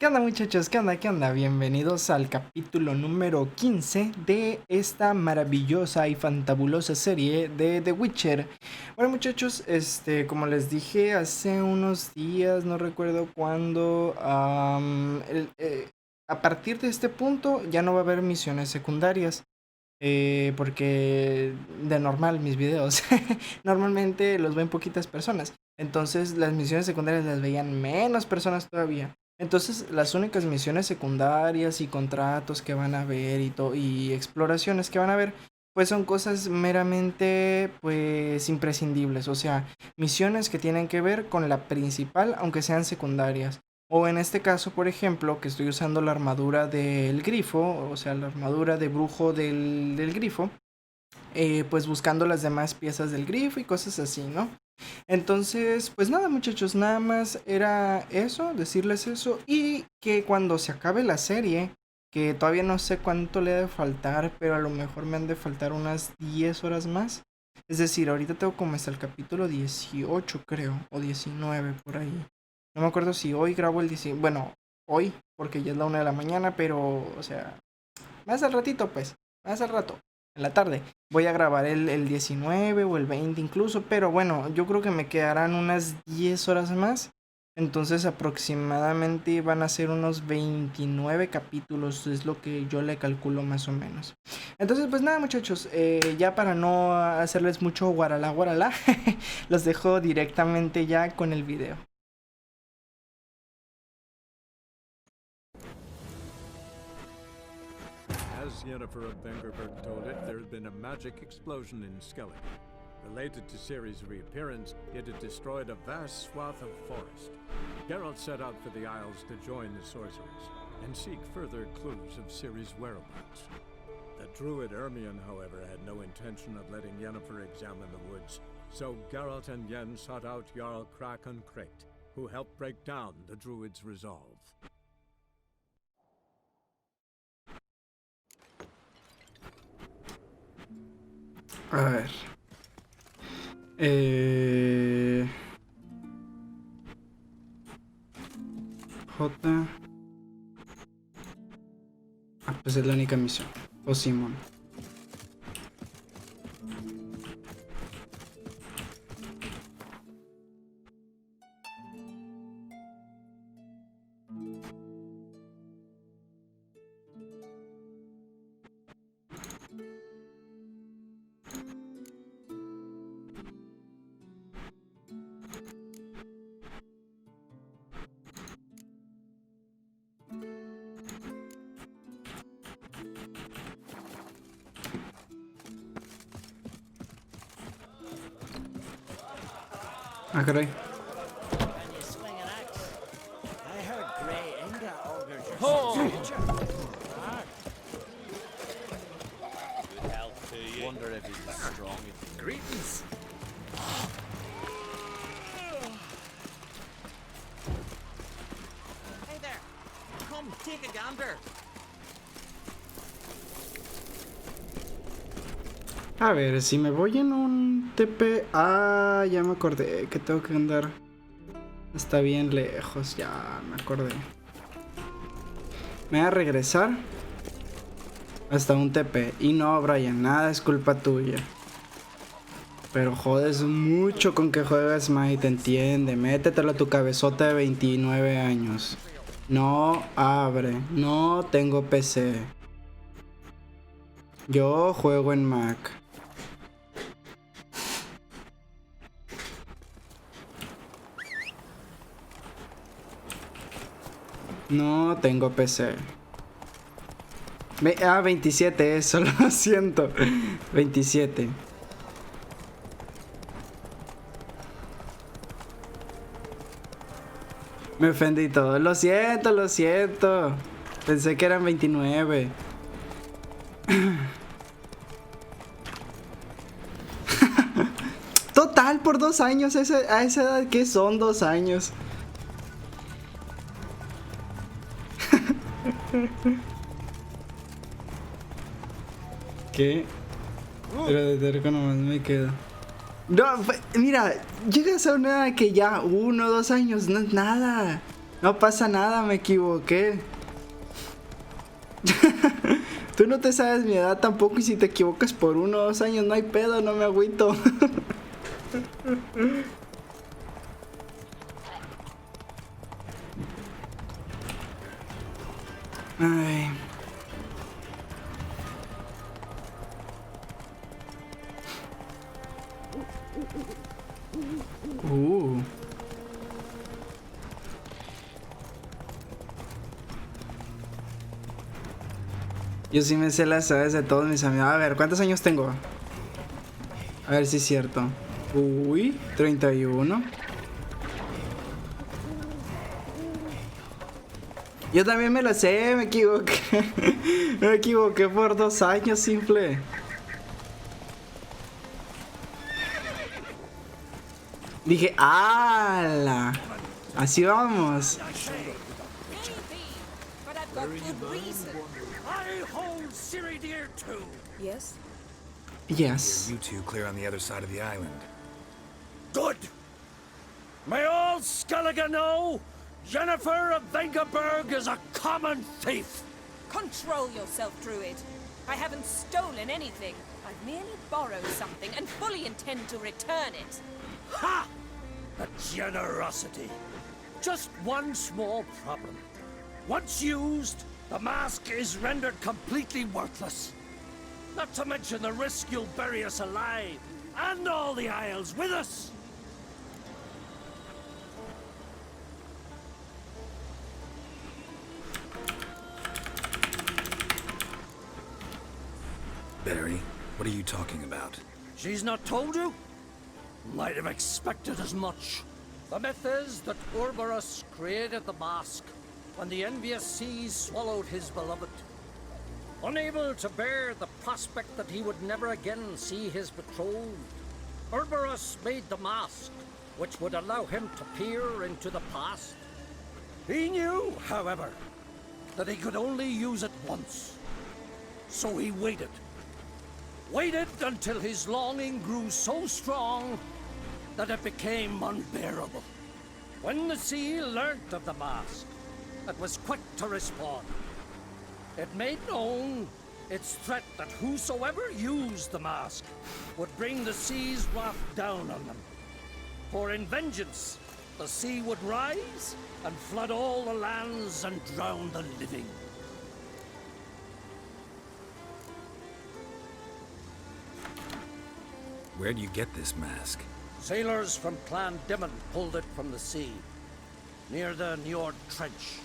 ¿Qué onda muchachos? ¿Qué onda? ¿Qué onda? Bienvenidos al capítulo número 15 de esta maravillosa y fantabulosa serie de The Witcher. Bueno muchachos, como les dije hace unos días, no recuerdo cuándo, a partir de este punto ya no va a haber misiones secundarias. Porque de normal mis videos normalmente los ven poquitas personas. Entonces las misiones secundarias las veían menos personas todavía. Entonces las únicas misiones secundarias y contratos que van a ver y exploraciones que van a ver pues son cosas meramente pues imprescindibles. O sea, misiones que tienen que ver con la principal aunque sean secundarias. O en este caso, por ejemplo, que estoy usando la armadura del grifo, o sea, la armadura de brujo del grifo, pues buscando las demás piezas del grifo y cosas así, ¿no? Entonces, pues nada, muchachos, nada más era eso, decirles eso, y que cuando se acabe la serie, que todavía no sé cuánto le ha de faltar, pero a lo mejor me han de faltar unas 10 horas más. Es decir, ahorita tengo como hasta el capítulo 18 creo, o 19 por ahí. No me acuerdo si hoy grabo el 19, bueno, hoy, porque ya es la 1 de la mañana, pero, o sea, más al ratito, pues, más al rato, en la tarde. Voy a grabar el 19 o el 20 incluso, pero bueno, yo creo que me quedarán unas 10 horas más. Entonces aproximadamente van a ser unos 29 capítulos, es lo que yo le calculo más o menos. Entonces pues nada muchachos, ya para no hacerles mucho guaralá guaralá, los dejo directamente ya con el video. As Yennefer of Vengerberg told it, there had been a magic explosion in Skellig. Related to Ciri's reappearance, it had destroyed a vast swath of forest. Geralt set out for the Isles to join the sorcerers and seek further clues of Ciri's whereabouts. The druid Ermion, however, had no intention of letting Yennefer examine the woods, so Geralt and Yen sought out Jarl Krakon Krayt, who helped break down the druid's resolve. A ver. J. Ah, pues es la única misión. O Simón. Ah, caray. Can you swing an axe? I heard Grey Inga augurs your future. Good health to you. Wonder if he's as strong as you. Greetings. Hey there. Come, take a gander. A ver, si me voy en un TP... Ah, ya me acordé que tengo que andar. Está bien lejos, ya me acordé. Me voy a regresar hasta un TP. Y no, Brian, nada es culpa tuya. Pero jodes mucho con que juegas Smite, entiende. Métetelo a tu cabezota de 29 años. No abre, no tengo PC. Yo juego en Mac. No tengo PC. 27 eso, lo siento. 27. Me ofendí todo. Lo siento, lo siento. Pensé que eran 29. Total, por 2 años. A esa edad, ¿qué son 2 años? ¿Qué? Pero de terco nomás me quedo. No, mira, llegas a una edad que ya 1 o 2 años no es nada. No pasa nada, me equivoqué. Tú no te sabes mi edad tampoco y si te equivocas por 1 o 2 años no hay pedo, no me agüito. Ay. Yo sí me sé las edades de todos mis amigos. A ver, ¿cuántos años tengo? A ver si es cierto. Uy, 31. Yo también me lo sé, me equivoqué. Me equivoqué por 2 años, simple. Dije, ¡ala! Así vamos. Yes? Yes. You two clear on the other side of the island. Good! May all Skellige know Jennifer of Vengerberg is a common thief! Control yourself, Druid. I haven't stolen anything. I've merely borrowed something and fully intend to return it. Ha! The generosity. Just one small problem. Once used, the mask is rendered completely worthless. Not to mention the risk you'll bury us alive, and all the Isles with us. Barry, what are you talking about? She's not told you? Might have expected as much. The myth is that Ouroboros created the mask when the envious seas swallowed his beloved. Unable to bear the prospect that he would never again see his betrothed, Ouroboros made the mask, which would allow him to peer into the past. He knew, however, that he could only use it once. So he waited. Waited until his longing grew so strong that it became unbearable. When the sea learnt of the mask, it was quick to respond. It made known its threat that whosoever used the mask would bring the sea's wrath down on them. For in vengeance, the sea would rise and flood all the lands and drown the living. Where do you get this mask? Sailors from Clan Dimon pulled it from the sea, near the Njord Trench.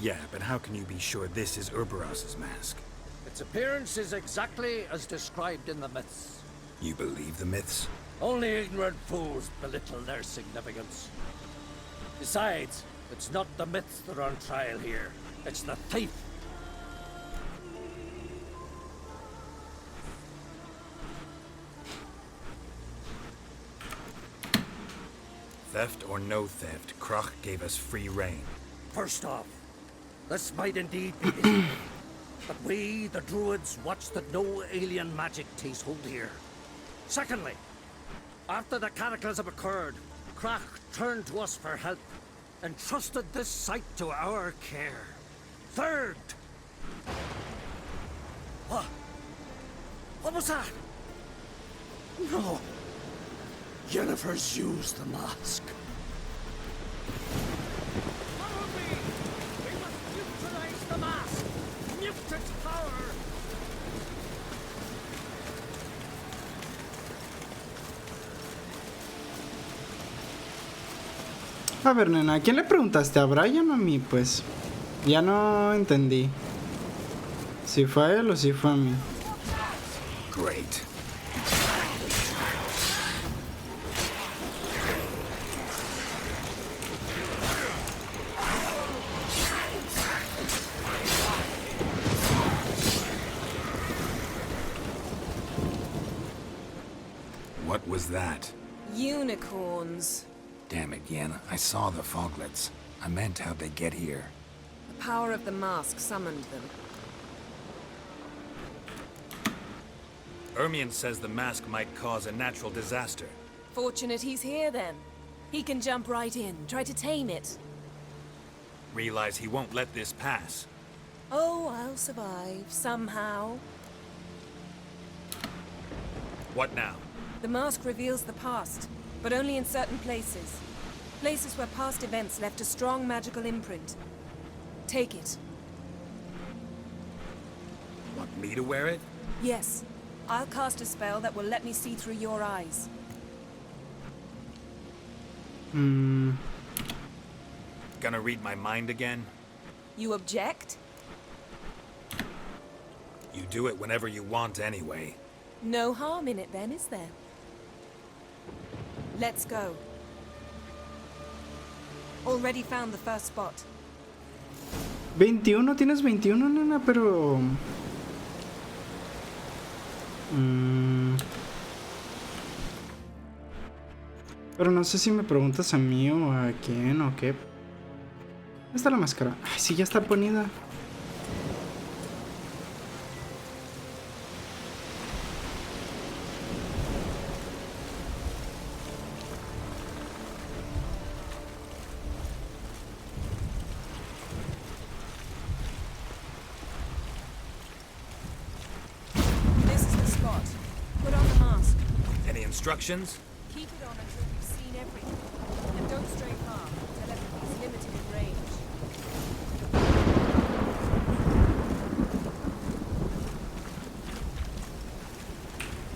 Yeah, but how can you be sure this is Ouroboros' mask? Its appearance is exactly as described in the myths. You believe the myths? Only ignorant fools belittle their significance. Besides, it's not the myths that are on trial here. It's the thief. Theft or no theft, Krach gave us free rein. First off, this might indeed be the but we, the Druids, watch that no alien magic takes hold here. Secondly, after the cataclysm occurred, Krach turned to us for help, and trusted this site to our care. Third... What was that? No. Jennifer's used the mask. Follow me! We must neutralize the mask! Mute its power! A ver, nena, ¿a quién le preguntaste? ¿A Brian o a mí? Pues ya no entendí. Si fue a él o si fue a mí. Great. What was that? Unicorns. Damn it, Yen. I saw the foglets. I meant how'd they get here. The power of the mask summoned them. Ermion says the mask might cause a natural disaster. Fortunate he's here then. He can jump right in, try to tame it. Realize he won't let this pass. Oh, I'll survive, somehow. What now? The mask reveals the past, but only in certain places. Places where past events left a strong magical imprint. Take it. Want me to wear it? Yes. I'll cast a spell that will let me see through your eyes. Gonna read my mind again? You object? You do it whenever you want anyway. No harm in it then, is there? Let's go. Already found the first spot. 21, tienes 21, nena, pero... Pero no sé si me preguntas a mí o a quién o qué. ¿Dónde está la máscara? Ay, sí, ya está ponida. This is the spot. Put on the mask. Any instructions? Keep it on until you've seen everything. And don't stray far. Telepathy is limited in range.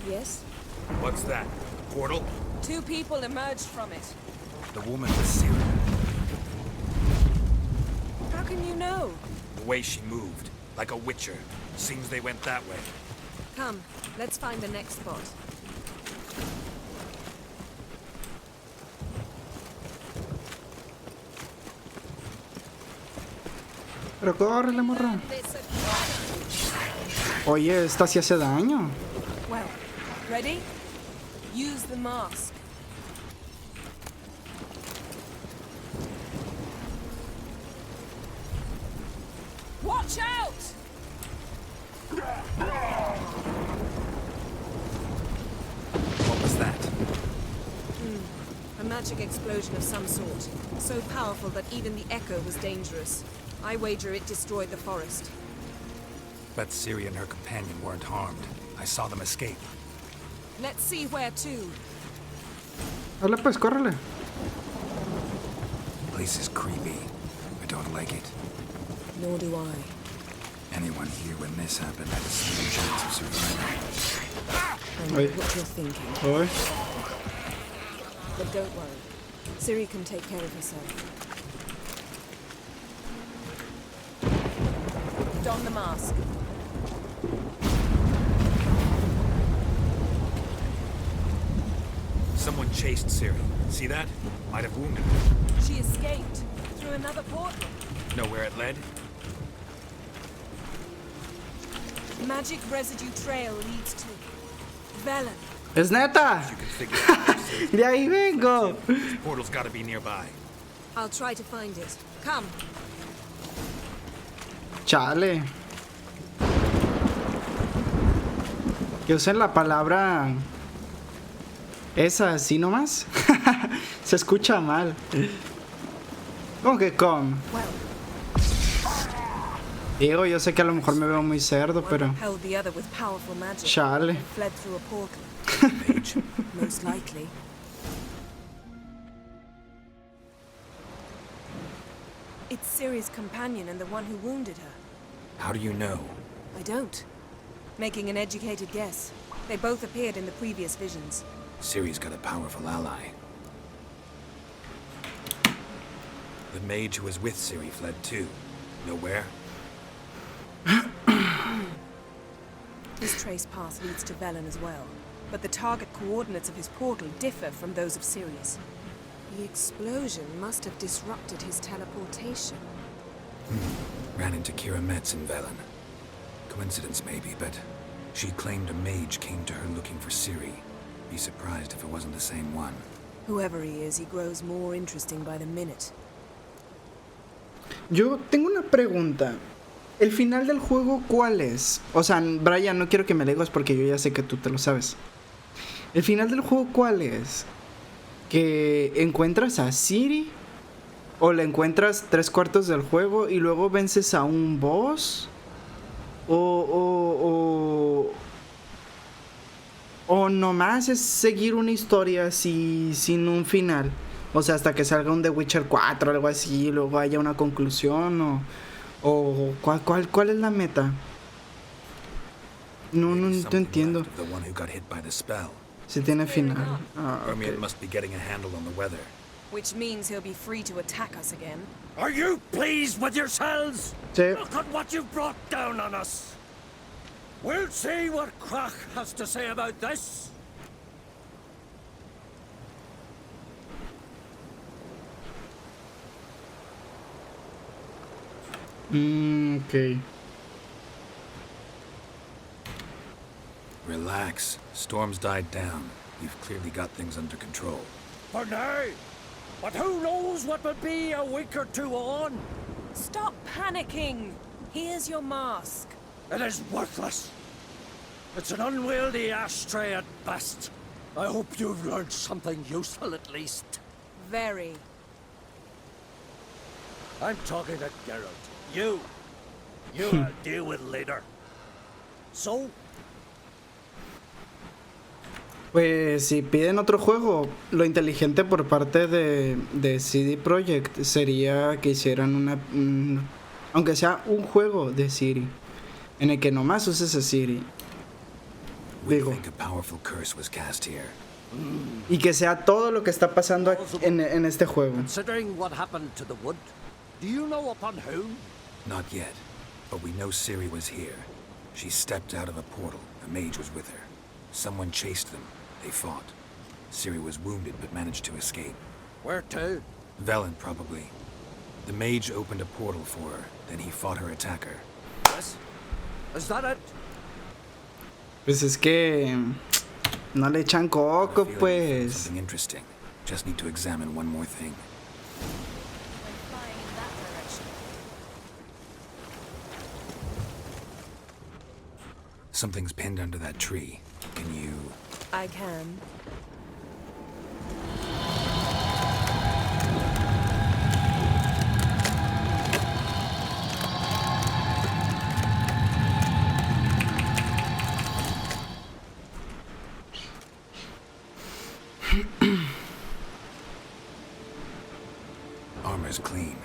Yes? What's that? A portal? 2 people emerged from it. The woman was Syria. How can you know? The way she moved, like a witcher. Seems they went that way. Come, let's find the next spot. Pero córrele, morra. Oye, esta sí hace daño. Well, ready? Use the mask. Watch out! What was that? A magic explosion of some sort. So powerful that even the echo was dangerous. I wager it destroyed the forest. But Syria and her companion weren't harmed. I saw them escape. Let's see where to. Dale pues, córrele. Place is creepy. I don't like it. Nor do I. Anyone here when this happened had a slim chance of surviving. I know Oi. what you're thinking. Oi. But don't worry. Ciri can take care of herself. Don the mask. Someone chased Syria. See that? Might have wounded her. She escaped through another portal. Know where it led? Magic residue trail leads to Velen. Es neta. You can figure out where Syria- De ahí vengo. This portal's gotta be nearby. I'll try to find it. Come. Chale. Que usen la palabra esa así nomás. Se escucha mal. ¿Cómo que com? Well, Digo, yo sé que a lo mejor me veo muy cerdo, one pero... repelled the other with powerful magic. Chale. And fled through a portal. Mage. Most likely. It's Ciri's companion and the one who wounded her. How do you know? I don't. Making an educated guess. They both appeared in the previous visions. Ciri's got a powerful ally. The mage who was with Ciri fled too. Know where? His trace path leads to Velen as well, but the target coordinates of his portal differ from those of Sirius. The explosion must have disrupted his teleportation. Ran into Kira Metz in Velen. Coincidence maybe, but she claimed a mage came to her looking for Ciri. Be surprised if it wasn't the same one. Whoever he is, he grows more interesting by the minute. Yo tengo una pregunta. ¿El final del juego cuál es? O sea, Brian, no quiero que me lo digas porque yo ya sé que tú te lo sabes. ¿El final del juego cuál es? ¿Que encuentras a Ciri O le encuentras 3/4 del juego y luego vences a un boss. O nomás es seguir una historia así sin un final. O sea, hasta que salga un The Witcher 4 o algo así, y luego haya una conclusión. O ¿cuál es la meta? No entiendo. Si tiene final. Okay. Must be getting a handle on the weather. Which means he'll be free to attack us again. Are you pleased with yourselves? Sí. Look at what you've brought down on us. We'll see what Krach has to say about this. Okay. Relax. Storm's died down. You've clearly got things under control. For now. But who knows what will be a week or two on? Stop panicking. Here's your mask. It is worthless. It's an unwieldy ashtray at best. I hope you've learned something useful at least. Very. I'm talking to Geralt. You I'll deal with later. So? Pues si piden otro juego, lo inteligente por parte de CD Projekt sería que hicieran aunque sea un juego de Ciri, en el que nomás uses a Ciri. Digo. Y que sea todo lo que está pasando en este juego. Considering what happened to the wood, do you know upon whom? Not yet, but we know Ciri was here. She stepped out of a portal. A mage was with her. Someone chased them. They fought. Ciri was wounded but managed to escape. Where to? Velen, probably. The mage opened a portal for her, then he fought her attacker. Yes? Is that it? Pues es que no le echan coco, pues. Something interesting. Just need to examine one more thing. Something's pinned under that tree. Can you... I can. Armor's clean.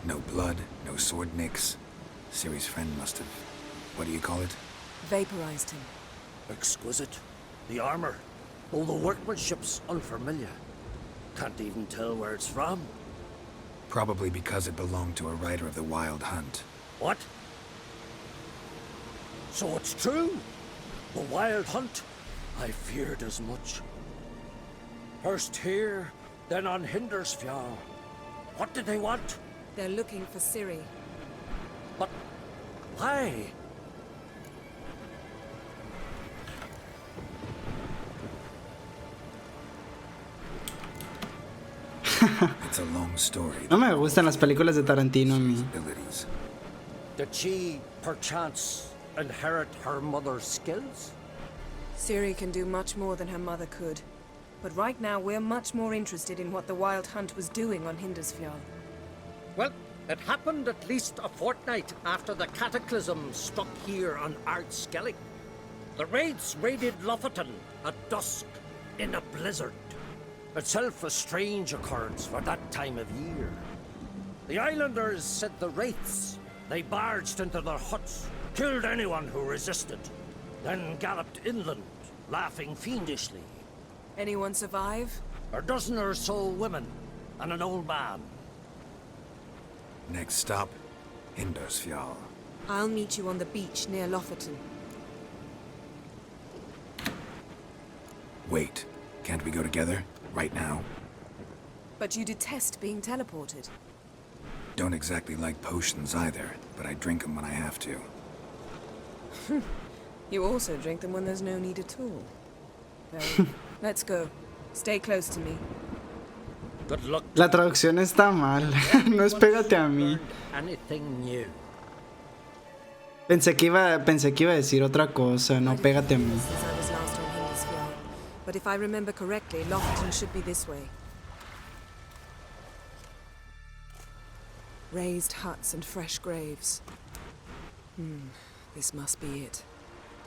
No blood, no sword nicks. Ciri's friend must have... What do you call it? Vaporized him. Exquisite. The armor, though the workmanship's unfamiliar. Can't even tell where it's from. Probably because it belonged to a rider of the Wild Hunt. What? So it's true? The Wild Hunt? I feared as much. First here, then on Hindersfjall. What did they want? They're looking for Ciri. But why? It's a long story. No me gustan las películas de Tarantino a mí. Abilities. Did she, perchance, inherit her mother's skills? Ciri can do much more than her mother could. But right now we're much more interested in what the Wild Hunt was doing on Hindersfjall. Well, it happened at least a fortnight after the cataclysm struck here on Ardskellig. The raids raided Lofoten at dusk in a blizzard. Itself a strange occurrence for that time of year. The islanders said the wraiths. They barged into their huts, killed anyone who resisted, then galloped inland, laughing fiendishly. Anyone survive? A dozen or so women, and an old man. Next stop, Hindersfjall. I'll meet you on the beach near Lofoten. Wait, can't we go together? Right now? But you detest being teleported. Don't exactly like potions either, but I drink them when I have to. You also drink them when there's no need at all. Very. Let's go. Stay close to me. Good luck. La traducción está mal. No es pégate a mí. Anything new? Pensé que iba a decir otra cosa. No, pégate a mí. Since I was last on Hindersfjall. But if I remember correctly, Lofoten should be this way. Raised huts and fresh graves. This must be it.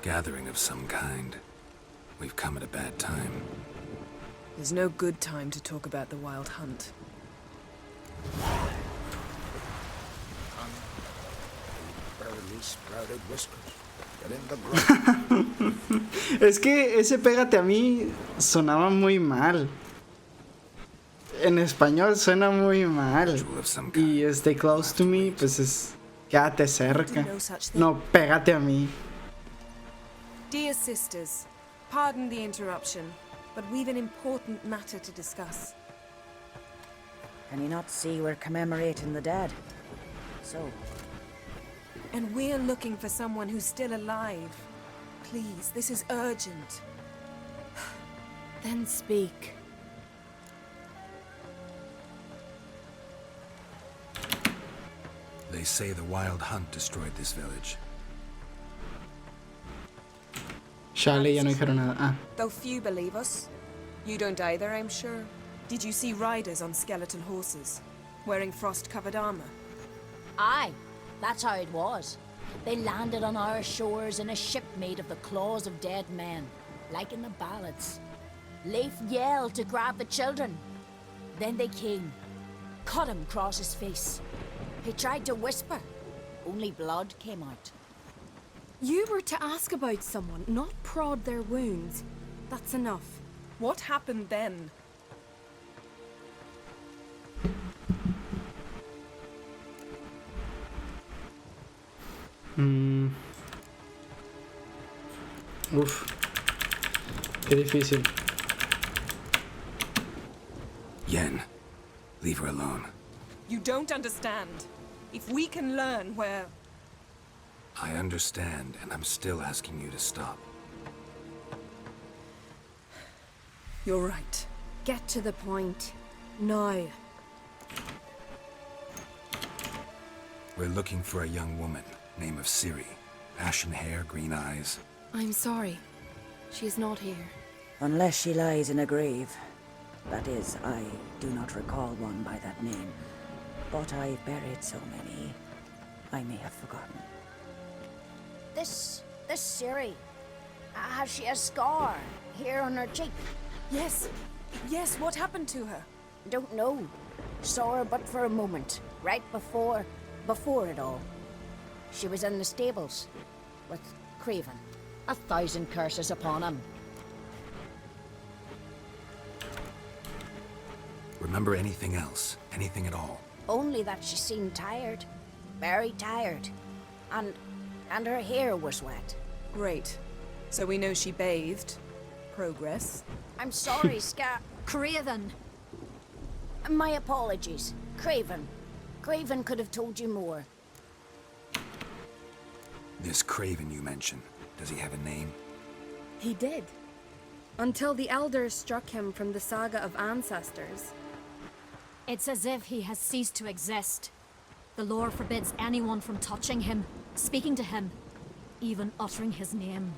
Gathering of some kind. We've come at a bad time. There's no good time to talk about the wild hunt. Barely sprouted whiskers. Get in the ground. Es que ese pégate a mí sonaba muy mal. En español suena muy mal. Ritual of some kind. Y stay close to me, pues es quédate cerca. No such thing. No, pégate a mí. Dear sisters, pardon the interruption, but we've an important matter to discuss. Can you not see we're commemorating the dead? So, And we're looking for someone who's still alive. Please, this is urgent. Then speak. They say the wild hunt destroyed this village. Chale, ya no dijeron nada. Ah. Though few believe us. You don't either, I'm sure. Did you see riders on skeleton horses, wearing frost-covered armor? Aye, that's how it was. They landed on our shores in a ship made of the claws of dead men, like in the ballads. Leif yelled to grab the children. Then they came, cut him across his face. He tried to whisper, only blood came out. You were to ask about someone, not prod their wounds. That's enough. What happened then? Uf. Qué difícil. Yen, leave her alone. You don't understand. If we can learn where... I understand, and I'm still asking you to stop. You're right. Get to the point. Now. We're looking for a young woman, name of Ciri. Ashen hair, green eyes. I'm sorry. She is not here. unless she lies in a grave. That is, I do not recall one by that name. But I've buried so many, I may have forgotten. This Ciri, has she a scar here on her cheek? Yes. Yes, what happened to her? Don't know. Saw her but for a moment, right before it all. She was in the stables with Craven. 1,000 curses upon him. Remember anything else? Anything at all? Only that she seemed tired. Very tired. And her hair was wet. Great. So we know she bathed. Progress. I'm sorry, Craven! My apologies. Craven. Craven could have told you more. This Craven you mentioned, does he have a name? He did. Until the elders struck him from the saga of ancestors. It's as if he has ceased to exist. The lore forbids anyone from touching him, speaking to him, even uttering his name.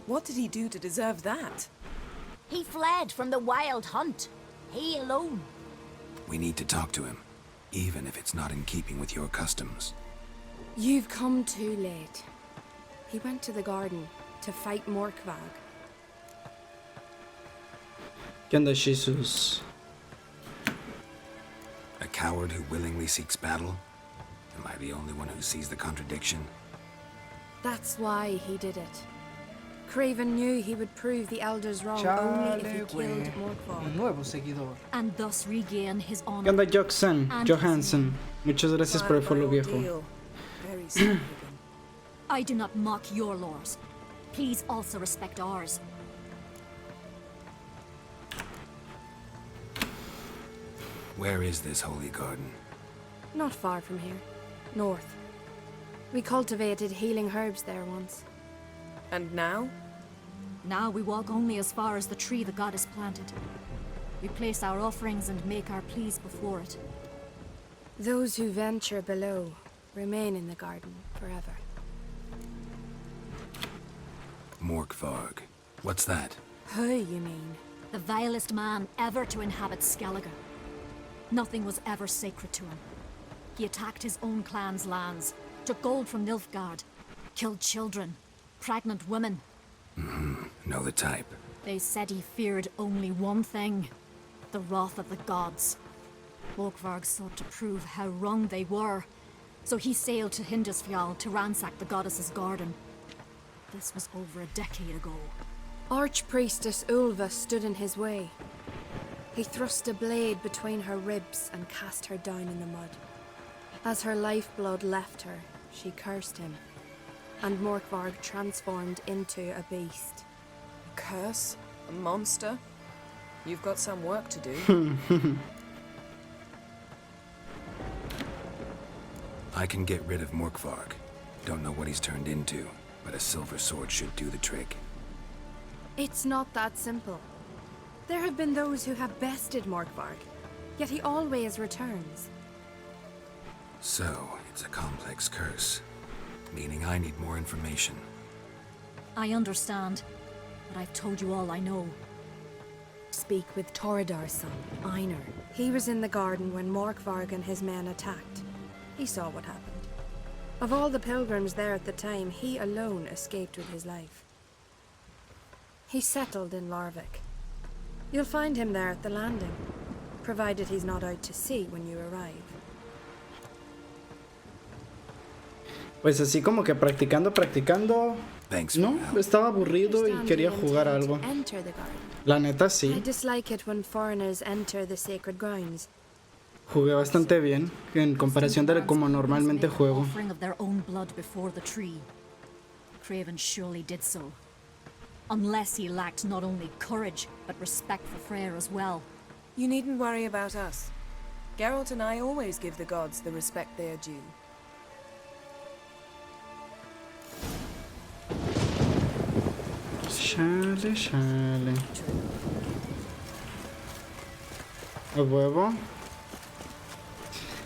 What did he do to deserve that? He fled from the wild hunt. He alone. We need to talk to him, even if it's not in keeping with your customs. You've come too late. He went to the garden to fight Morkvag. ¿Qué onda, Jesus? A coward who willingly seeks battle? Am I the only one who sees the contradiction? That's why he did it. Craven knew he would prove the elders wrong only if he killed Morkvag. Nuevo seguidor. And thus regain his ¿Qué honor. onda, Johansen? Muchas gracias por el follow, viejo. Ordeal. Very significant. I do not mock your laws. Please also respect ours. Where is this holy garden? Not far from here. North. We cultivated healing herbs there once. And now? Now we walk only as far as the tree the goddess planted. We place our offerings and make our pleas before it. Those who venture below remain in the garden forever. Morkvarg. What's that? Who, you mean? The vilest man ever to inhabit Skellige. Nothing was ever sacred to him. He attacked his own clan's lands, took gold from Nilfgaard, killed children, pregnant women. Know the type. They said he feared only one thing, the wrath of the gods. Morkvarg sought to prove how wrong they were, so he sailed to Hindisfjall to ransack the goddess's garden. This was over a decade ago. Archpriestess Ulva stood in his way. He thrust a blade between her ribs and cast her down in the mud. As her lifeblood left her, she cursed him, and Morkvarg transformed into a beast. A curse? A monster? You've got some work to do. I can get rid of Morkvarg. Don't know what he's turned into, but a silver sword should do the trick. It's not that simple. There have been those who have bested Morkvarg, yet he always returns. So, it's a complex curse, meaning I need more information. I understand, but I've told you all I know. Speak with Torridar's son, Einar. He was in the garden when Morkvarg and his men attacked. He saw what happened. Of all the pilgrims there at the time, he alone escaped with his life. He settled in Larvik. You'll find him there at the landing, provided he's not out to sea when you arrive. Pues así como que practicando. No, estaba aburrido y quería jugar algo. La neta sí. I dislike it when foreigners enter the sacred grounds. Jugué bastante bien en comparación de como normalmente juego. Offering of their own blood before the tree. Craven surely did so. Unless he lacked not only courage, but respect for Freyr as well. You needn't worry about us. Geralt and I always give the gods the respect they are due. Chale. A huevo.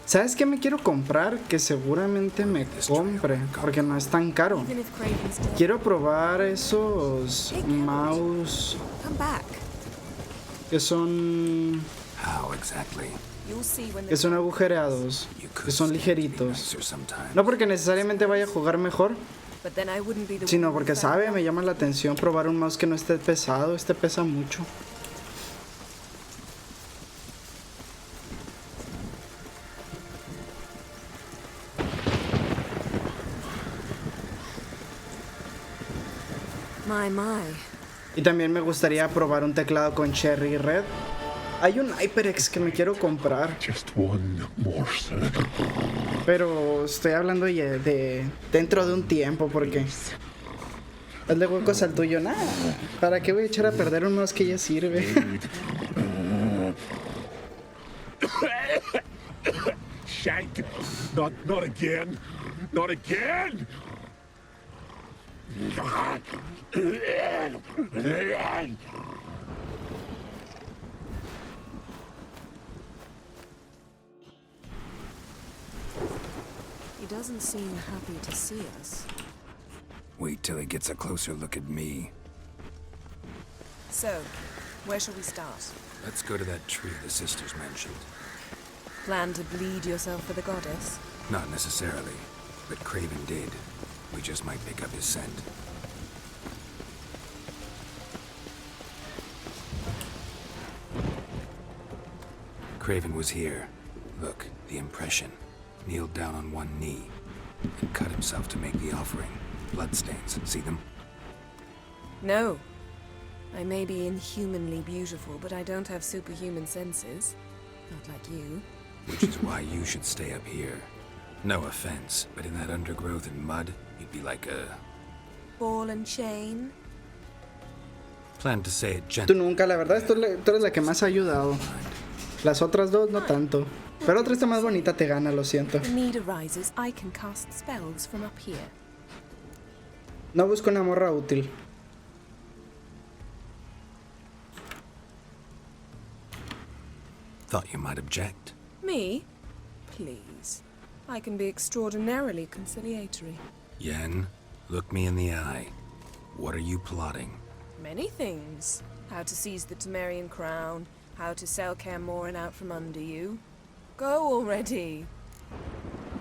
¿Sabes qué me quiero comprar? Que seguramente me compre, porque no es tan caro. Quiero probar esos mouse que son agujereados, que son ligeritos. No porque necesariamente vaya a jugar mejor, sino porque sabe, me llama la atención probar un mouse que no esté pesado. Este pesa mucho. Y también me gustaría probar un teclado con Cherry Red. Hay un HyperX que me quiero comprar. Pero estoy hablando de dentro de un tiempo, porque hazle huecos al tuyo. Nada, ¿para qué voy a echar a perder un mouse que ya sirve? Shank, not again, not again. He doesn't seem happy to see us. Wait till he gets a closer look at me. So, where shall we start? Let's go to that tree the sisters mentioned. Plan to bleed yourself for the goddess? Not necessarily, but Craven did. We just might pick up his scent. Craven was here. Look, the impression. Kneeled down on one knee and cut himself to make the offering. Bloodstains. See them? No. I may be inhumanly beautiful, but I don't have superhuman senses. Not like you. Which is why you should stay up here. No offense, but in that undergrowth and mud, you'd be like a... ball and chain? Plan to say it Tú gently. nunca, la verdad, tú eres la que más ha ayudado. Las otras dos no tanto. Pero otra está más bonita, te gana, lo siento. If the need arises, I can cast spells from up here. No busco una morra útil. Thought you might object. Me? Please. I can be extraordinarily conciliatory. Yen, look me in the eye. What are you plotting? Many things. How to seize the Temerian crown, how to sell Kaer Morhen out from under you. Go already.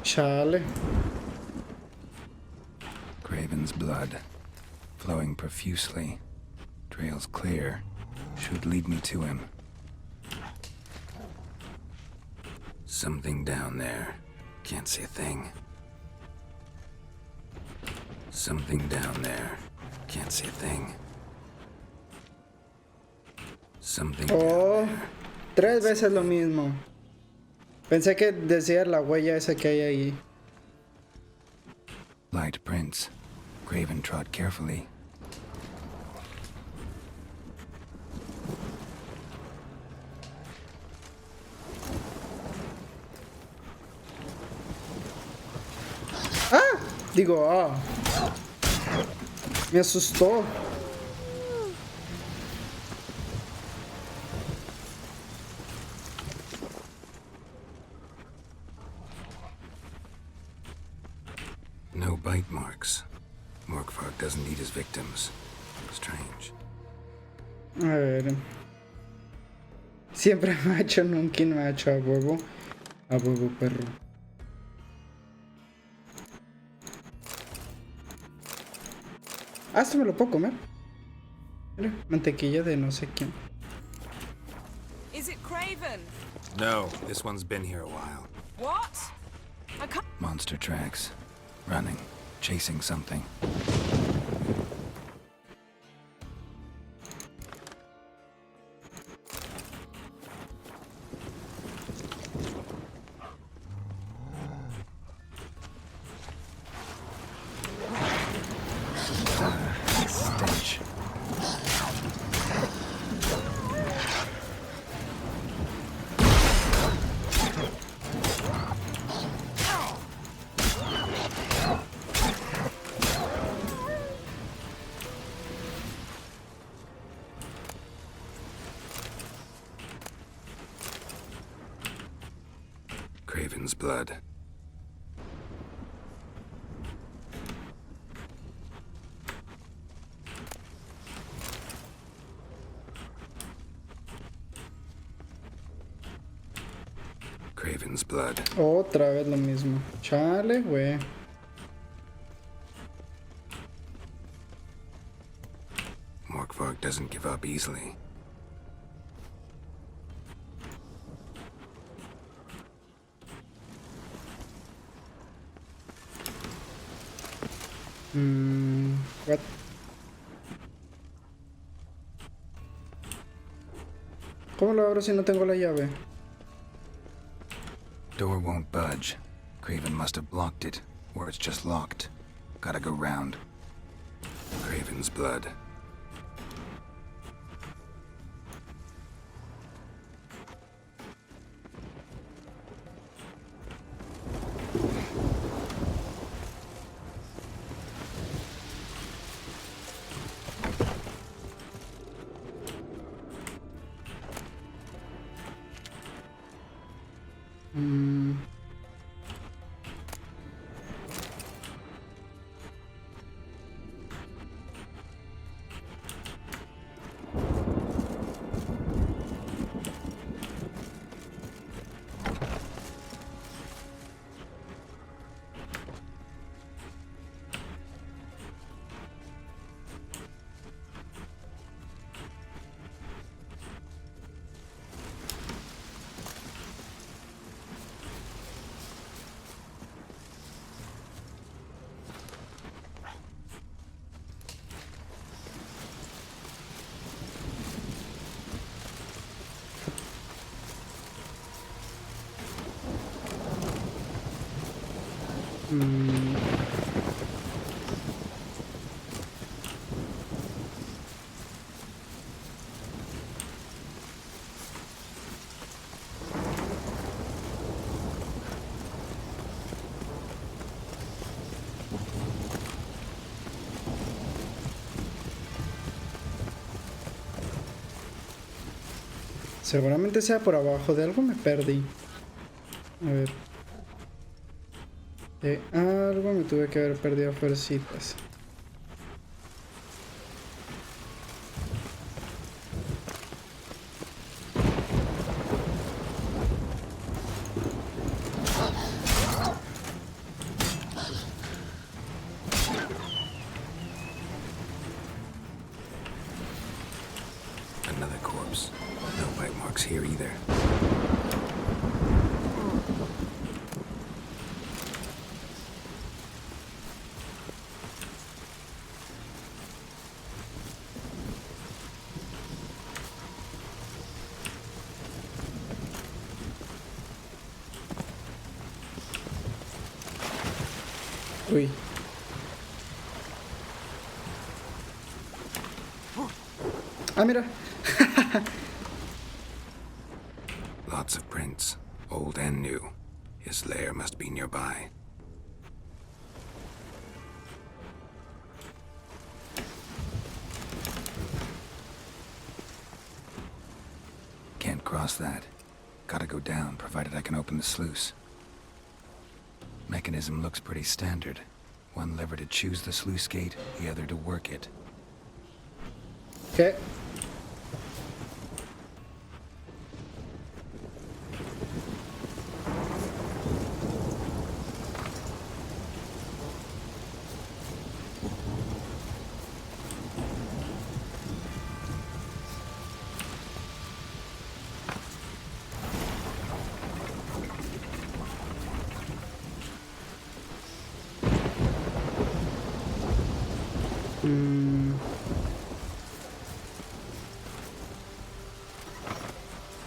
Chale. Craven's blood, flowing profusely, trails clear, should lead me to him. Something down there. Can't see a thing. Something down there. Can't see a thing. Something Oh, down there. 3 veces lo mismo. Pensé que decía la huella esa que hay ahí. Light prints. Craven trod carefully. ¡Ah! Digo, ah. Me asustó. No bite marks. Morkvark doesn't eat his victims. Strange. A ver. Siempre macho, nunca macho. A huevo. A huevo, perro. Ah, esto me lo puedo comer. Mira, mantequilla de no sé quién. Is it Craven? No, this one's been here a while. What? I can't. Monster tracks. Running. Chasing something. Stench. Craven's blood. Craven's blood. Otra vez lo mismo. Chale, güey. Morkvark doesn't give up easily. What? ¿Cómo lo abro si no tengo la llave? Door won't budge. Craven must have blocked it, or it's just locked. Gotta go round. Craven's blood. Seguramente sea por abajo. De algo me perdí. A ver. De algo me tuve que haber perdido fuercitas. footsteps. No bite marks here either. Uy. Ah, mira. Lots of prints, old and new. His lair must be nearby. Can't cross that. Gotta go down, provided I can open the sluice. Mechanism looks pretty standard. One lever to choose the sluice gate, the other to work it. ¿Qué?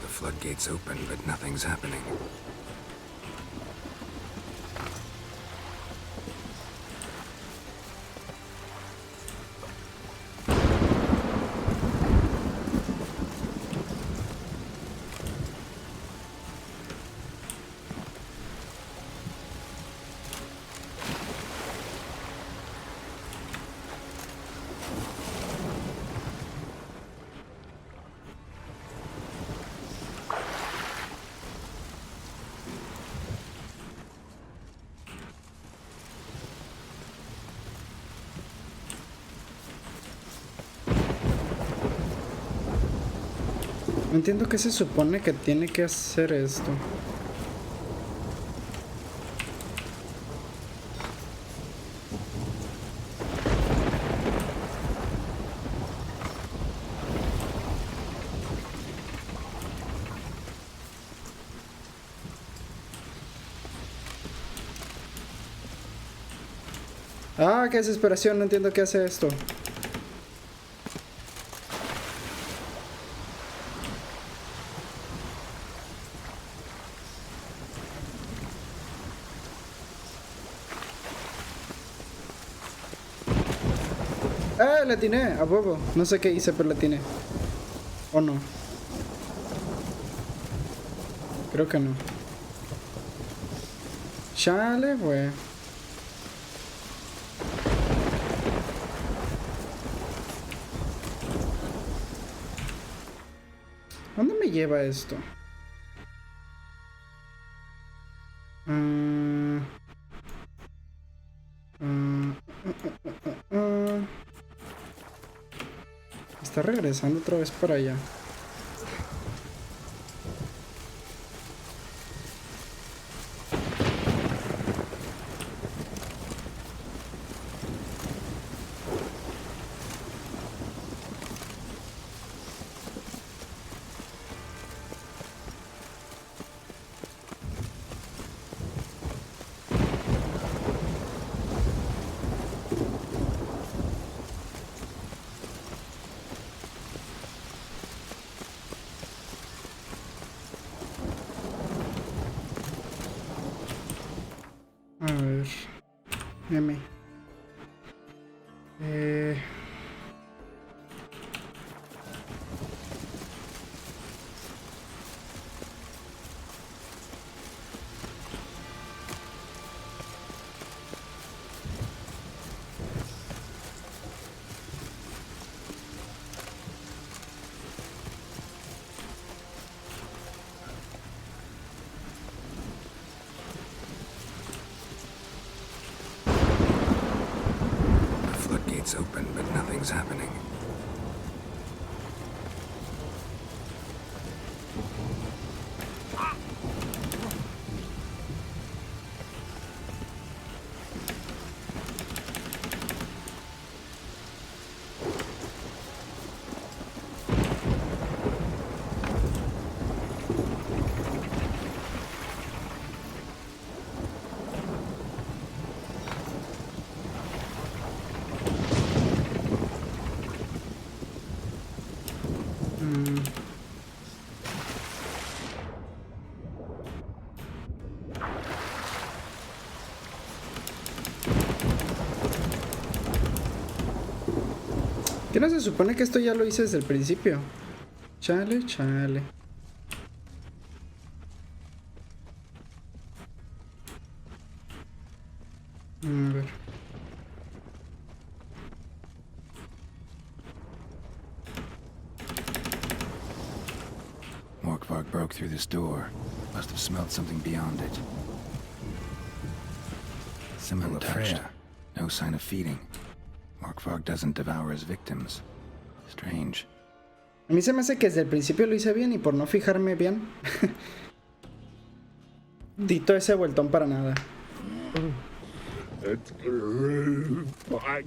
The floodgates open, but nothing's happening. No entiendo qué se supone que tiene que hacer esto. Ah, qué desesperación, no entiendo qué hace esto. ¡Ah, le atiné! A huevo. No sé qué hice, pero le atiné. ¿O no? Creo que no. Chale, güey. ¿Dónde me lleva esto? Está regresando otra vez para allá. A ver. M. It's open, but nothing's happening. ¿Qué no se supone que esto ya lo hice desde el principio? Chale, chale. A ver. Morkvarg broke through this door. Must have smelled something beyond it. Similar prayer. No sign of feeding. Morkvarg doesn't devour his victims. Strange. A mí se me hace que desde el principio lo hice bien y por no fijarme bien. Dito ese vueltón para nada. It grew back.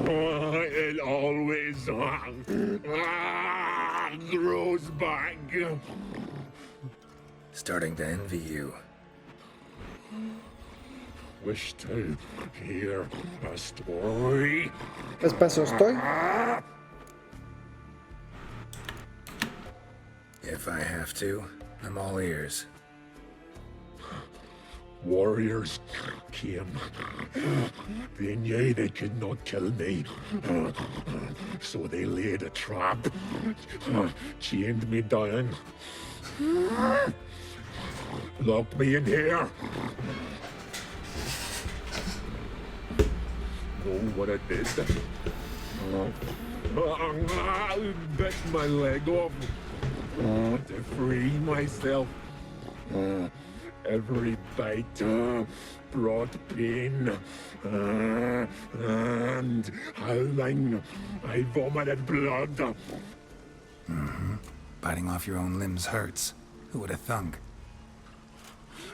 It always grows back. Starting to envy you. Wish to hear a story. Pues paso estoy. If I have to, I'm all ears. Warriors came. They knew they could not kill me. So they laid a trap. Chained me down. Locked me in here. Know what I did? Bit my leg off to free myself. Every bite brought pain, and howling, I vomited blood. Mm-hmm. Biting off your own limbs hurts. Who would have thunk?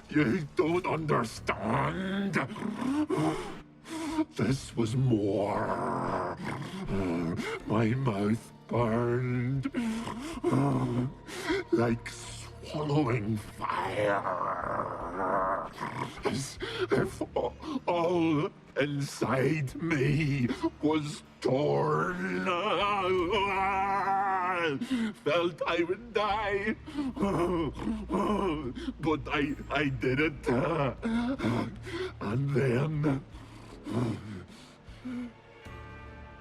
You don't understand. This was more. My mouth burned like swallowing fire, as if all inside me was torn. Felt I would die, but I did it, and then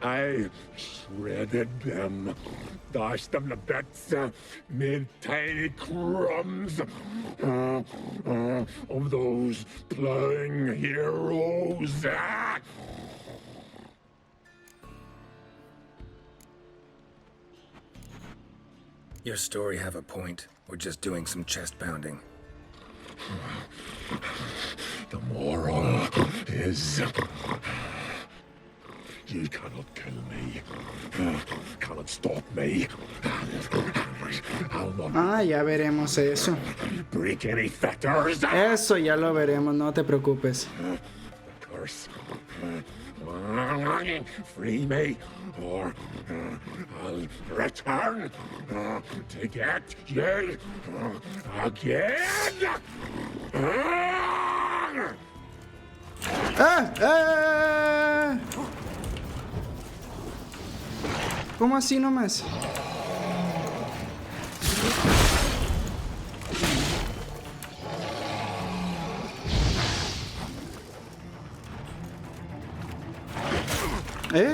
I shredded them, dashed them to bits, made tiny crumbs of those plowing heroes. Your story have a point. We're just doing some chest pounding. The moral is, you cannot kill me, cannot stop me. I'll not Ya veremos eso. break any fetters. Eso ya lo veremos, no te preocupes. The curse. Free me, or I'll return to get you again. ¿Cómo así nomás?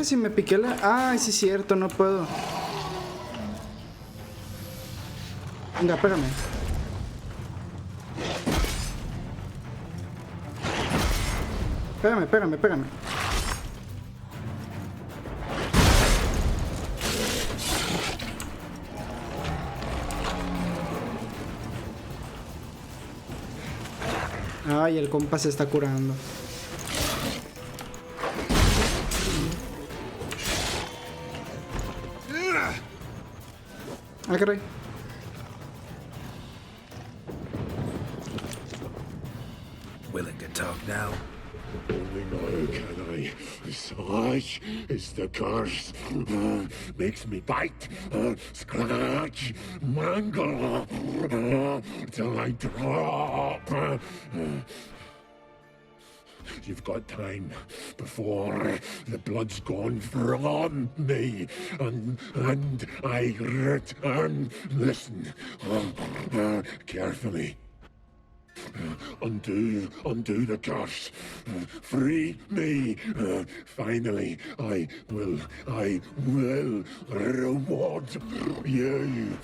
Si me piqué la... Ay, sí es cierto, no puedo. Venga, espérame. Espérame. Ay, el compa se está curando. Ah, caray. Willing to talk now? Only now can I. Such is the curse. Makes me bite, scratch, mangle, till I drop. You've got time before the blood's gone from me, and I return. Listen carefully. Undo the curse. Free me. Finally, I will reward you.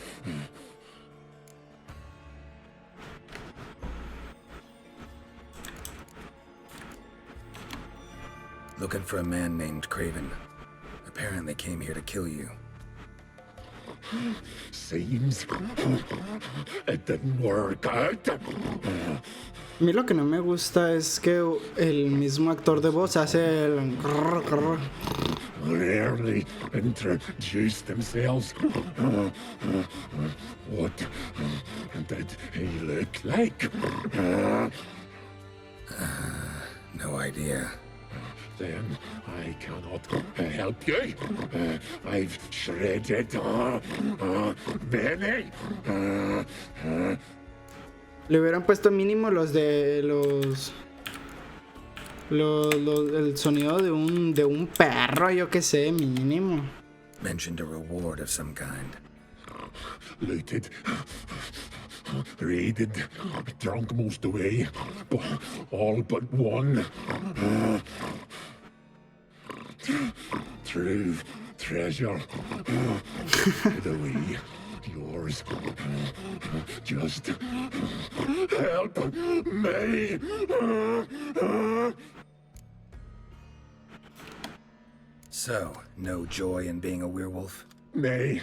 Looking for a man named Craven. Apparently came here to kill you. Seems it didn't work out. A mí lo que no me gusta es que el mismo actor de voz hace el... Rarely introduce themselves. What did he look like? No idea. Then I cannot help you. I've shredded many. Le hubieran puesto mínimo los de el sonido de un perro, yo que sé, mínimo. Mentioned a reward of some kind. Looted, raided, drunk most away, all but one. True treasure, hid away. Yours. Just help me. So, no joy in being a werewolf? Nay.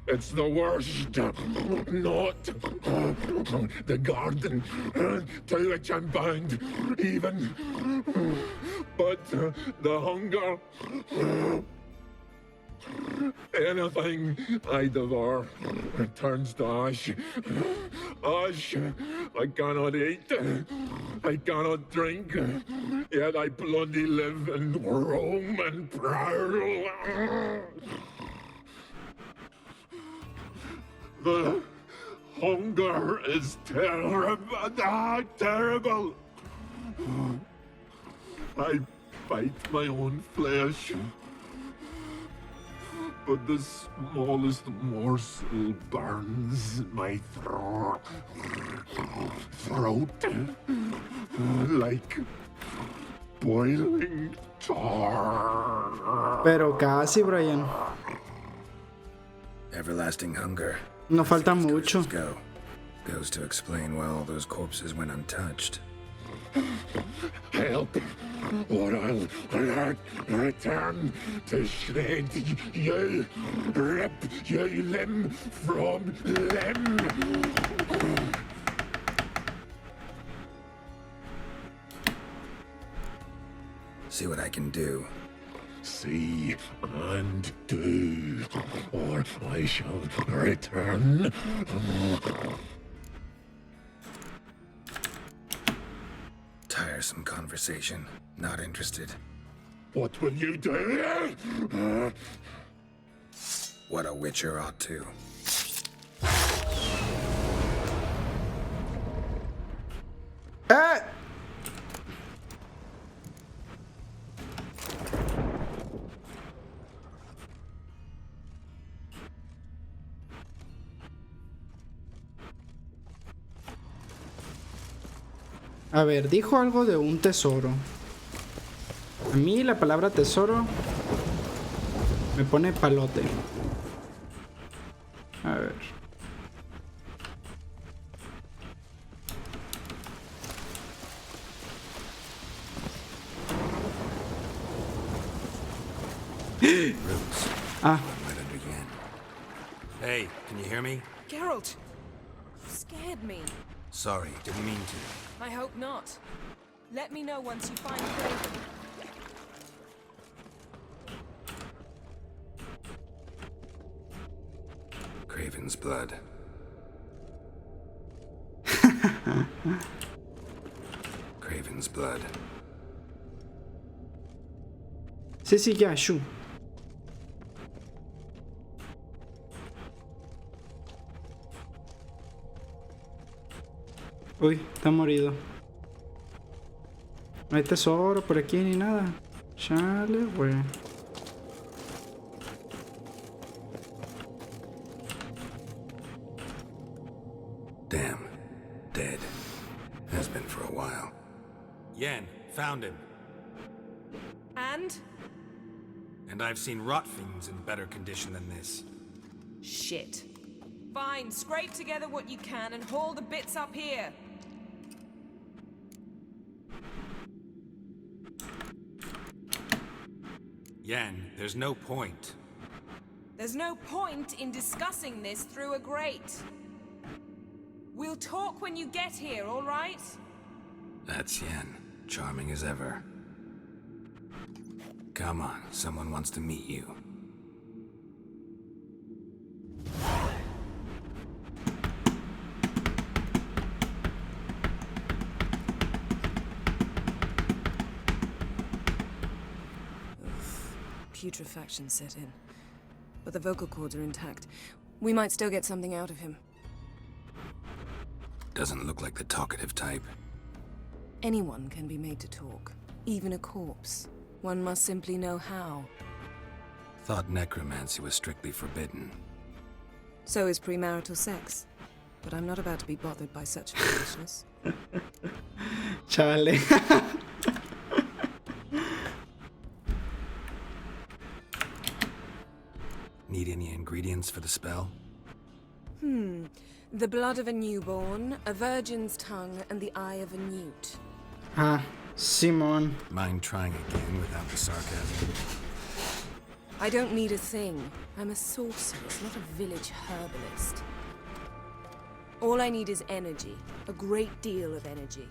It's the worst. Not the garden to which I'm bound, even. But the hunger. Anything I devour turns to ash. Ash I cannot eat, I cannot drink, yet I bloody live and roam and prowl. The hunger is terrible, terrible. I bite my own flesh. But the smallest morsel burns my throat like boiling tar. Pero casi, Brian. Everlasting hunger. No falta mucho. Goes to explain why all those corpses went untouched. Help, or I'll return to shred you, rip you limb from limb. See what I can do. See and do, or I shall return. Tiresome conversation. Not interested. What will you do? What a witcher ought to. A ver, dijo algo de un tesoro. A mí la palabra tesoro me pone palote. A ver. Roots. Ah. Right under Yen. Hey, can you hear me? Geralt! You scared me. Sorry, didn't mean to. I hope not. Let me know once you find Craven. Craven's blood. Craven's blood. Sí, sí, ya, Shu. Uy, está morido. No hay tesoro por aquí ni nada. Chale, güey. Damn. found him. And? And I've seen rot fiends in better condition than this. Shit. Fine, scrape together what you can and haul the bits up here. Yen, there's no point. There's no point in discussing this through a grate. We'll talk when you get here, all right? That's Yen, charming as ever. Come on, someone wants to meet you. Putrefaction set in. But the vocal cords are intact. We might still get something out of him. Doesn't look like the talkative type. Anyone can be made to talk. Even a corpse. One must simply know how. Thought necromancy was strictly forbidden. So is premarital sex. But I'm not about to be bothered by such foolishness. Chale. Need any ingredients for the spell? The blood of a newborn, a virgin's tongue, and the eye of a newt. Ah, Simon. Mind trying again without the sarcasm? I don't need a thing. I'm a sorceress, not a village herbalist. All I need is energy. A great deal of energy.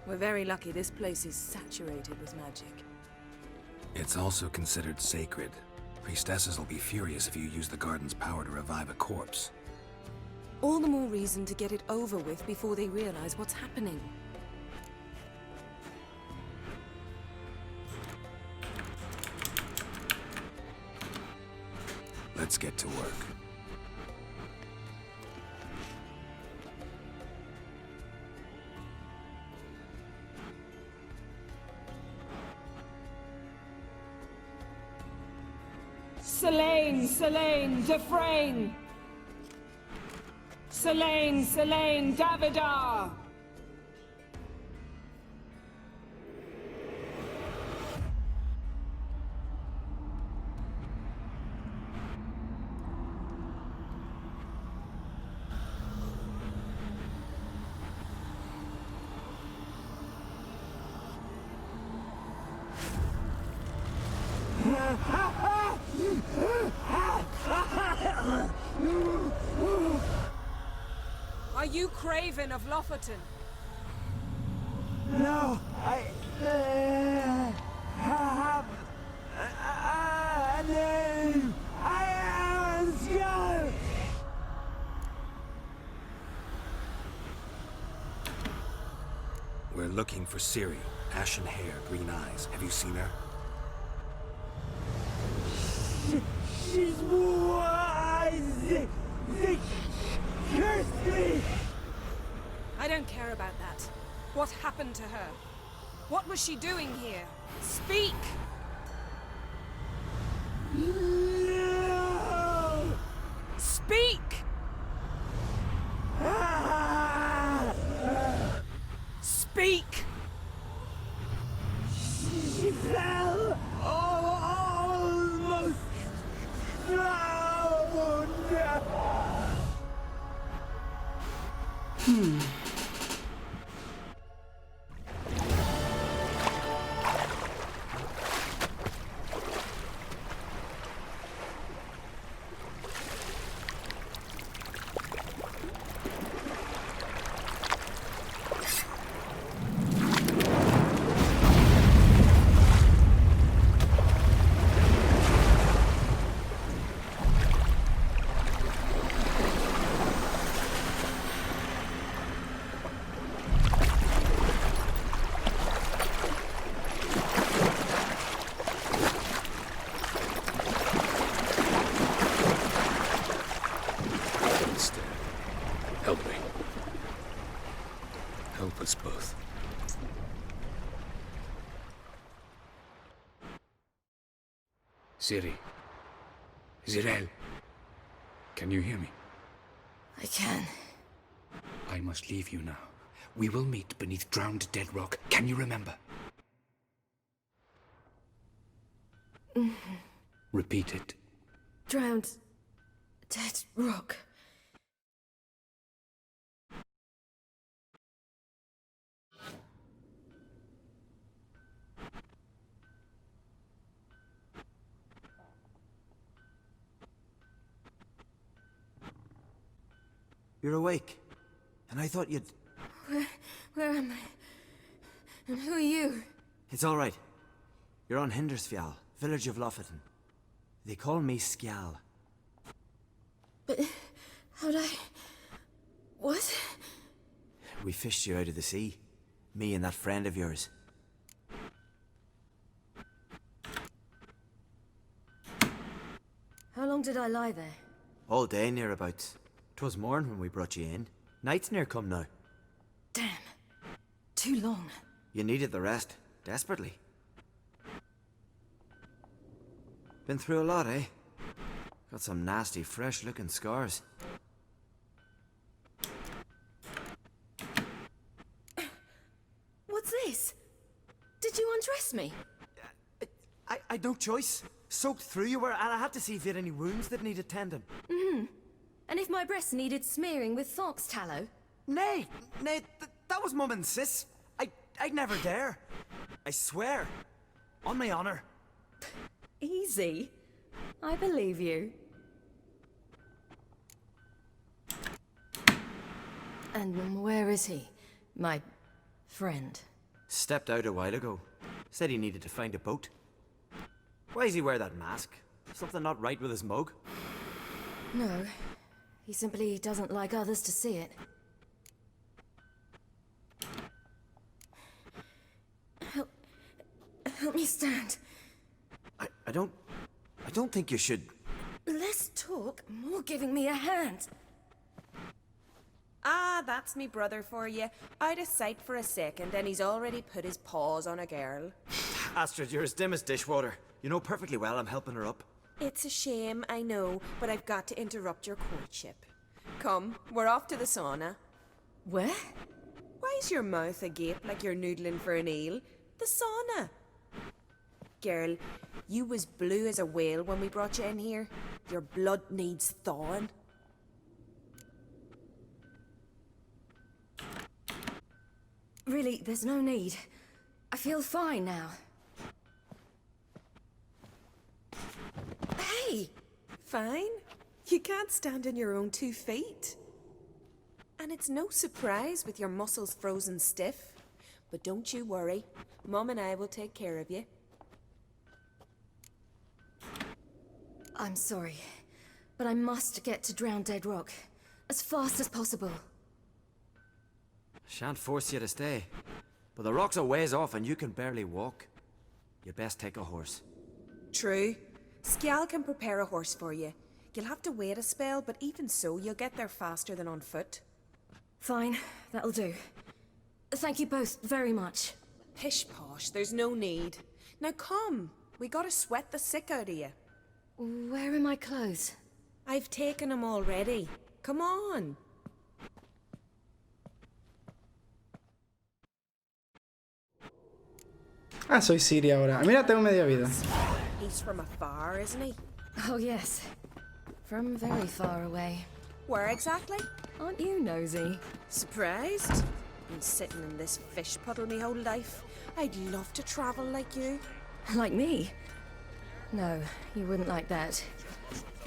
We're very lucky this place is saturated with magic. It's also considered sacred. Priestesses will be furious if you use the garden's power to revive a corpse. All the more reason to get it over with before they realize what's happening. Let's get to work. Selene, Defrain! Selene, Davidar! Are you Craven of Lofferton? No, I have a name. I am a Skull. We're looking for Ciri. Ashen hair, green eyes. Have you seen her? She's wise. They cursed me. I don't care about that. What happened to her? What was she doing here? Speak! No. Speak! Speak! She fell almost drowned. Help me. Help us both. Ciri. Zirel. Can you hear me? I can. I must leave you now. We will meet beneath drowned dead rock. Can you remember? Repeat it. Drowned. Dead rock. You're awake. And I thought you'd... Where am I? And who are you? It's all right. You're on Hindersfjall, village of Lofoten. They call me Skjal. But how'd I... What? We fished you out of the sea. Me and that friend of yours. How long did I lie there? All day nearabouts. 'Twas morn when we brought you in. Night's near come now. Damn. Too long. You needed the rest, desperately. Been through a lot, eh? Got some nasty, fresh-looking scars. What's this? Did you undress me? I'd no choice. Soaked through you were, and I had to see if you had any wounds that needed tending. And if my breasts needed smearing with fox tallow? Nay, that was Mum and Sis. I'd never dare. I swear. On my honor. Easy. I believe you. And where is he? My friend. Stepped out a while ago. Said he needed to find a boat. Why does he wear that mask? Something not right with his mug? No. He simply doesn't like others to see it. Help me stand. I don't think you should... Less talk, more giving me a hand. Ah, that's me brother for you. Out of sight for a second, and he's already put his paws on a girl. Astrid, you're as dim as dishwater. You know perfectly well I'm helping her up. It's a shame, I know, but I've got to interrupt your courtship. Come, we're off to the sauna. Where? Why's your mouth agape like you're noodling for an eel? The sauna. Girl, you was blue as a whale when we brought you in here. Your blood needs thawing. Really, there's no need. I feel fine now. Hey! Fine? You can't stand on your own 2 feet. And it's no surprise with your muscles frozen stiff. But don't you worry. Mum and I will take care of you. I'm sorry, but I must get to Drowned Dead Rock as fast as possible. Shan't force you to stay. But the rock's a ways off and you can barely walk. You'd best take a horse. True. Skjal can prepare a horse for you. You'll have to wait a spell, but even so, you'll get there faster than on foot. Fine, that'll do. Thank you both very much. Pish posh, there's no need. Now come, we gotta sweat the sick out of you. Where are my clothes? I've taken them already. Come on. Ah, soy Siri ahora. Mira, tengo media vida. He's from afar, isn't he? Oh yes, from very far away. Where exactly? Aren't you nosy? Surprised? Been sitting in this fish puddle me whole life. I'd love to travel like you. Like me? No, you wouldn't like that.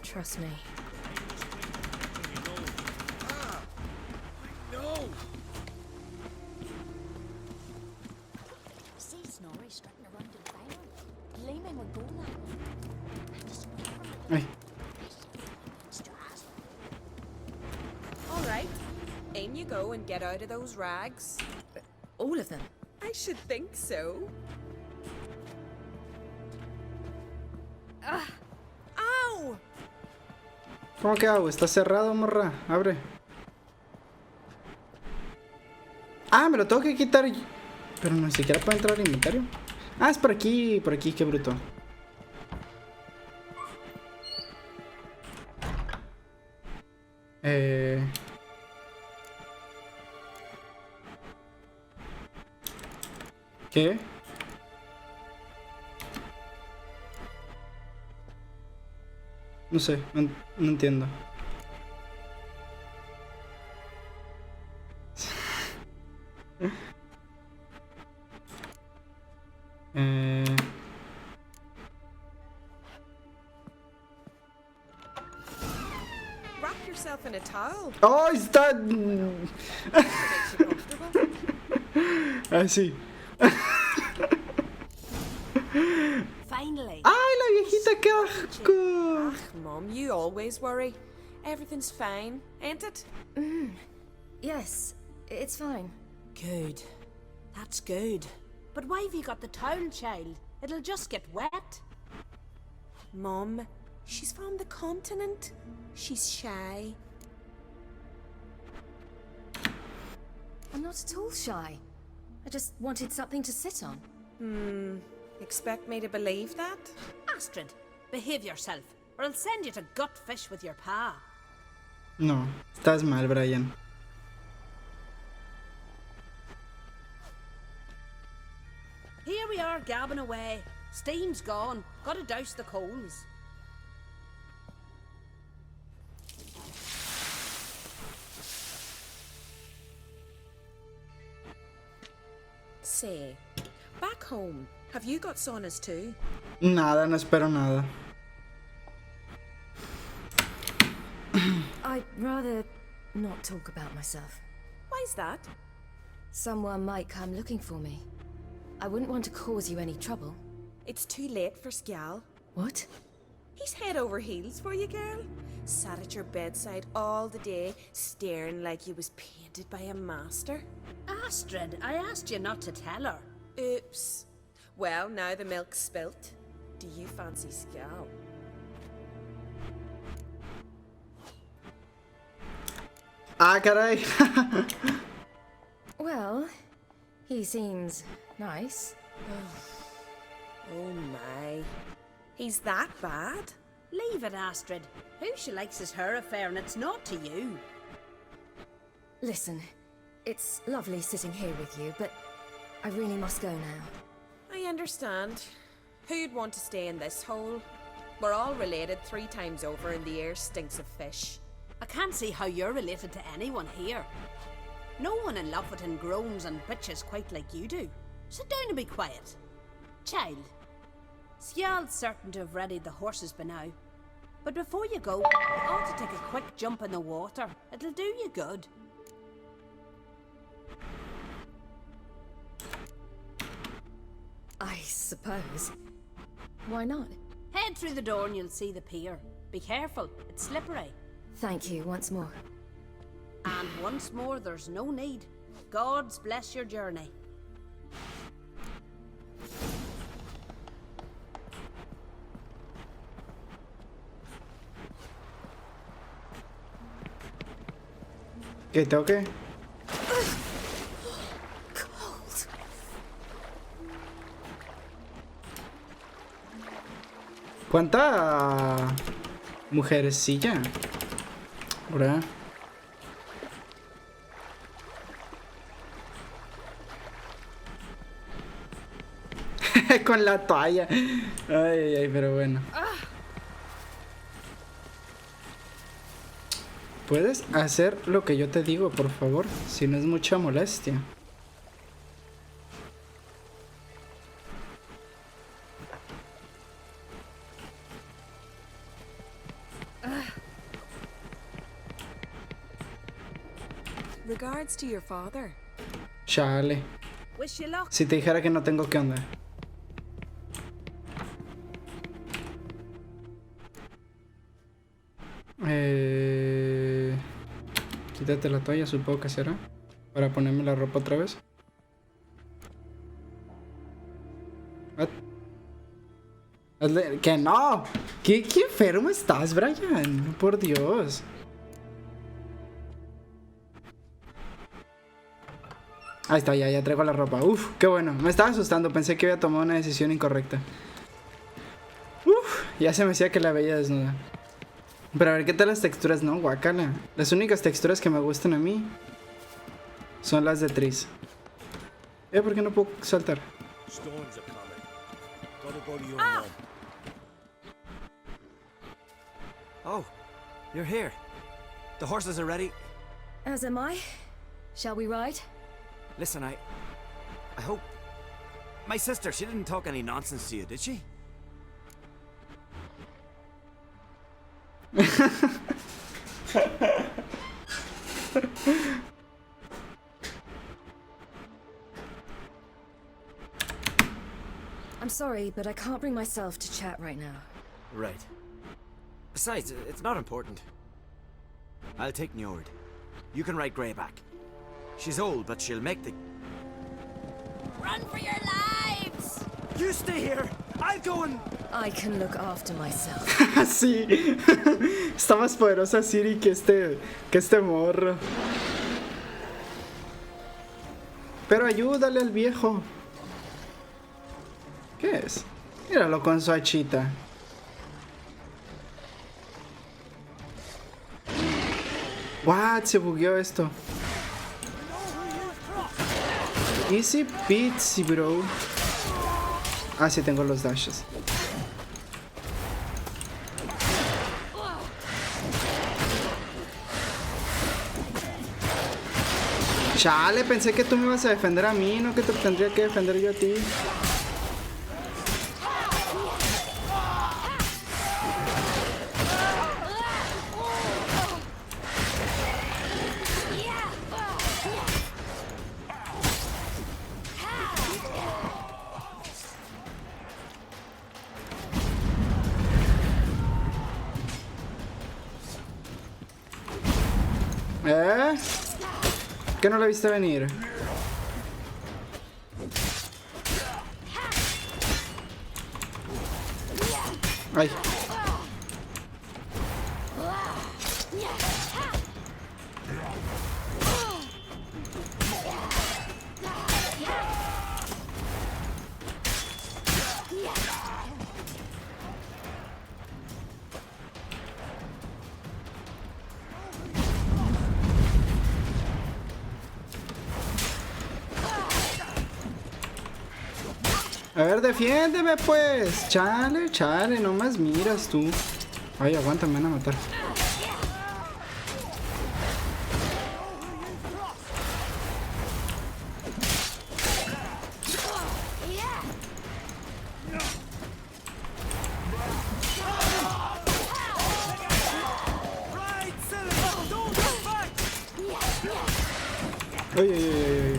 Trust me. No! See Snorri strutting around in fire, gleaming with gold. Ay. All right. In you go and get out of those rags. All of them? I should think so. ¡Au! ¿Cómo que hago? Está cerrado, morra. Abre. Ah, me lo tengo que quitar. Pero ni siquiera puedo entrar al inventario. Ah, es por aquí, qué bruto. ¿Qué? No sé, no entiendo. Wrap yourself in a towel. ¡Oh, está! Ah, sí. Finally. ¡Ay, la viejita, qué asco! Ach, Mom, you always worry. Everything's fine, ain't it? Yes, it's fine. Good. That's good. But why have you got the towel, child? It'll just get wet. Mom, she's from the continent. She's shy. I'm not at all shy. I just wanted something to sit on. Expect me to believe that? Astrid, behave yourself, or I'll send you to gut fish with your pa. No, estás mal, Brian. Here we are gabbing away. Steam's gone. Gotta douse the coals. Say, back home, have you got saunas too? Nada, no espero nada. I'd rather not talk about myself. Why's that? Someone might come looking for me. I wouldn't want to cause you any trouble. It's too late for Skjal. What? He's head over heels for you, girl. Sat at your bedside all the day, staring like you was painted by a master. Astrid, I asked you not to tell her. Oops. Well, now the milk's spilt. Do you fancy Skjal? Ah, caray. Well, he seems nice. Oh my. He's that bad? Leave it, Astrid. Who she likes is her affair, and it's not to you. Listen, it's lovely sitting here with you, but I really must go now. I understand. Who'd want to stay in this hole? We're all related 3 times over and the air stinks of fish. I can't see how you're related to anyone here. No one in Lofoten groans and bitches quite like you do. Sit down and be quiet. Child, Skjal's certain to have readied the horses by now. But before you go, you ought to take a quick jump in the water. It'll do you good. I suppose. Why not? Head through the door and you'll see the pier. Be careful, it's slippery. Thank you once more. And once more, there's no need. God's bless your journey. ¿Qué toque? Cold. ¿Cuánta mujerecilla? ¿Verdad? Con la toalla. Ay, ay, pero bueno. ¿Puedes hacer lo que yo te digo, por favor? Si no es mucha molestia. Regards to your father. Chale. Wish you luck. Si te dijera que no tengo, ¿qué onda? Quítate la toalla, supongo que será. Para ponerme la ropa otra vez. What? ¡Que no! ¿Qué enfermo estás, Brian? Por Dios. Ahí está, ya traigo la ropa. Uf, qué bueno. Me estaba asustando, pensé que había tomado una decisión incorrecta. Uf, ya se me decía que la veía desnuda. Pero a ver, ¿qué tal las texturas? No, guácala. Las únicas texturas que me gustan a mí son las de Tris. ¿Por qué no puedo saltar? Oh, you're here. The horses are ready. As am I. Shall we ride? Listen, I hope... My sister, she didn't talk any nonsense to you, did she? I'm sorry, but I can't bring myself to chat right now. Right. Besides, it's not important. I'll take Njord. You can ride Greyback. She's old, but she'll make the... Run for your lives! You stay here! I'll go and... I can look after myself. Sí. Está más poderosa Ciri que este morro. Pero ayúdale al viejo. ¿Qué es? Míralo con su hachita. What? Se bugueó esto. Easy peasy, bro. Ah, sí, tengo los dashes. Chale, pensé que tú me ibas a defender a mí, no que te tendría que defender yo a ti. ¿Qué no la viste venir? Ay. A ver, defiéndeme pues. Chale, chale, no más miras tú. Ay, aguanta, me van a matar. Ay, ay, ay, ay.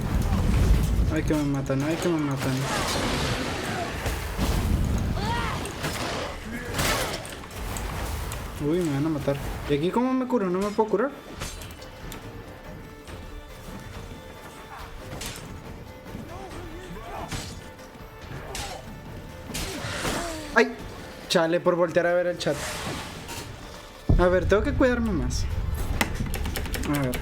Ay, que me matan, ay, que me matan. Uy, me van a matar. ¿Y aquí cómo me curo? ¿No me puedo curar? ¡Ay! Chale, por voltear a ver el chat. A ver, tengo que cuidarme más. A ver.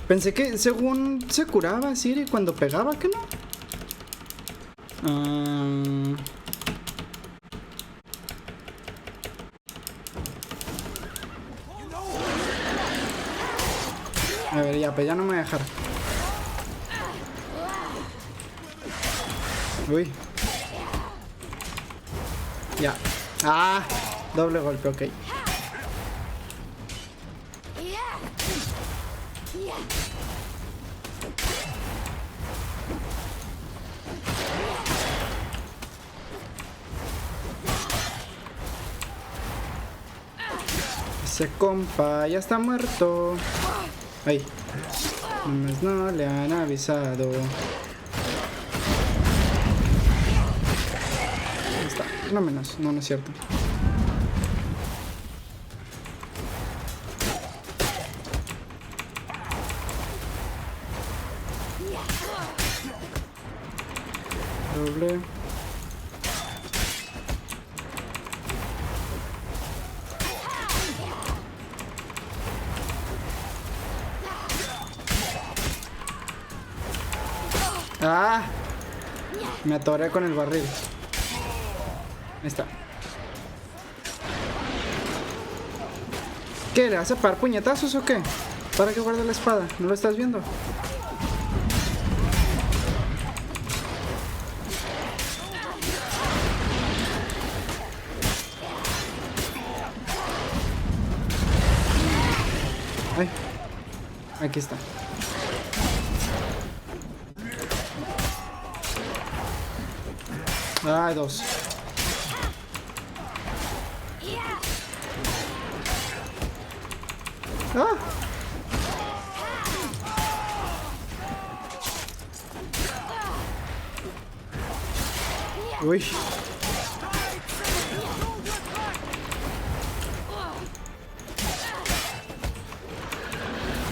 Pensé que según se curaba Siri cuando pegaba, ¿que no? A ver, ya, pues ya no me voy a dejar. Uy. Ya. Ah, doble golpe, ok. Ese compa ya está muerto. Ay, nomás no le han avisado. Ahí está, no menos, no, no es cierto. Doble. ¡Ah! Me atoré con el barril. Ahí está. ¿Qué? ¿Le vas a parar puñetazos o qué? ¿Para que guarde la espada? ¿No lo estás viendo? Aquí está. Ah, dos. Ah. Uy.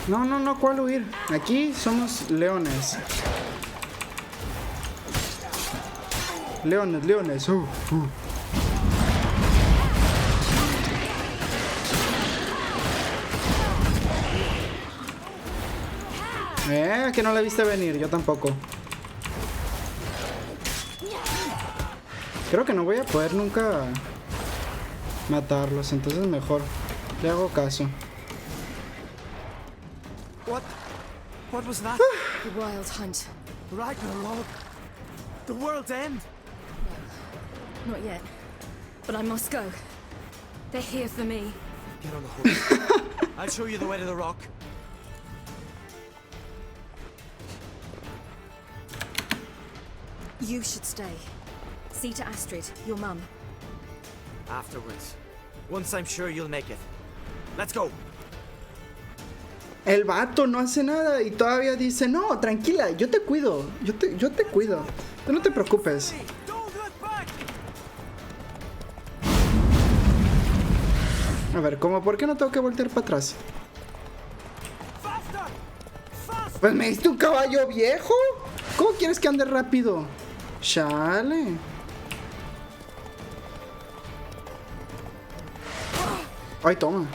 No, no, no, ¿cuál huir? Aquí somos leones. Leones, leones. Que no la viste venir, yo tampoco. Creo que no voy a poder nunca matarlos, entonces mejor le hago caso. What was that? The wild hunt. Ragnarok? The world's end? Not yet. But I must go. They're here for me. Get on the horse. I'll show you the way to the rock. You should stay. See to Astrid, your mum. Afterwards. Once I'm sure you'll make it. Let's go. El vato no hace nada y todavía dice, no, tranquila, yo te cuido, yo te cuido, tú no te preocupes. A ver, ¿cómo por qué no tengo que voltear para atrás? Pues me diste un caballo viejo. ¿Cómo quieres que ande rápido? Chale. Ay, toma.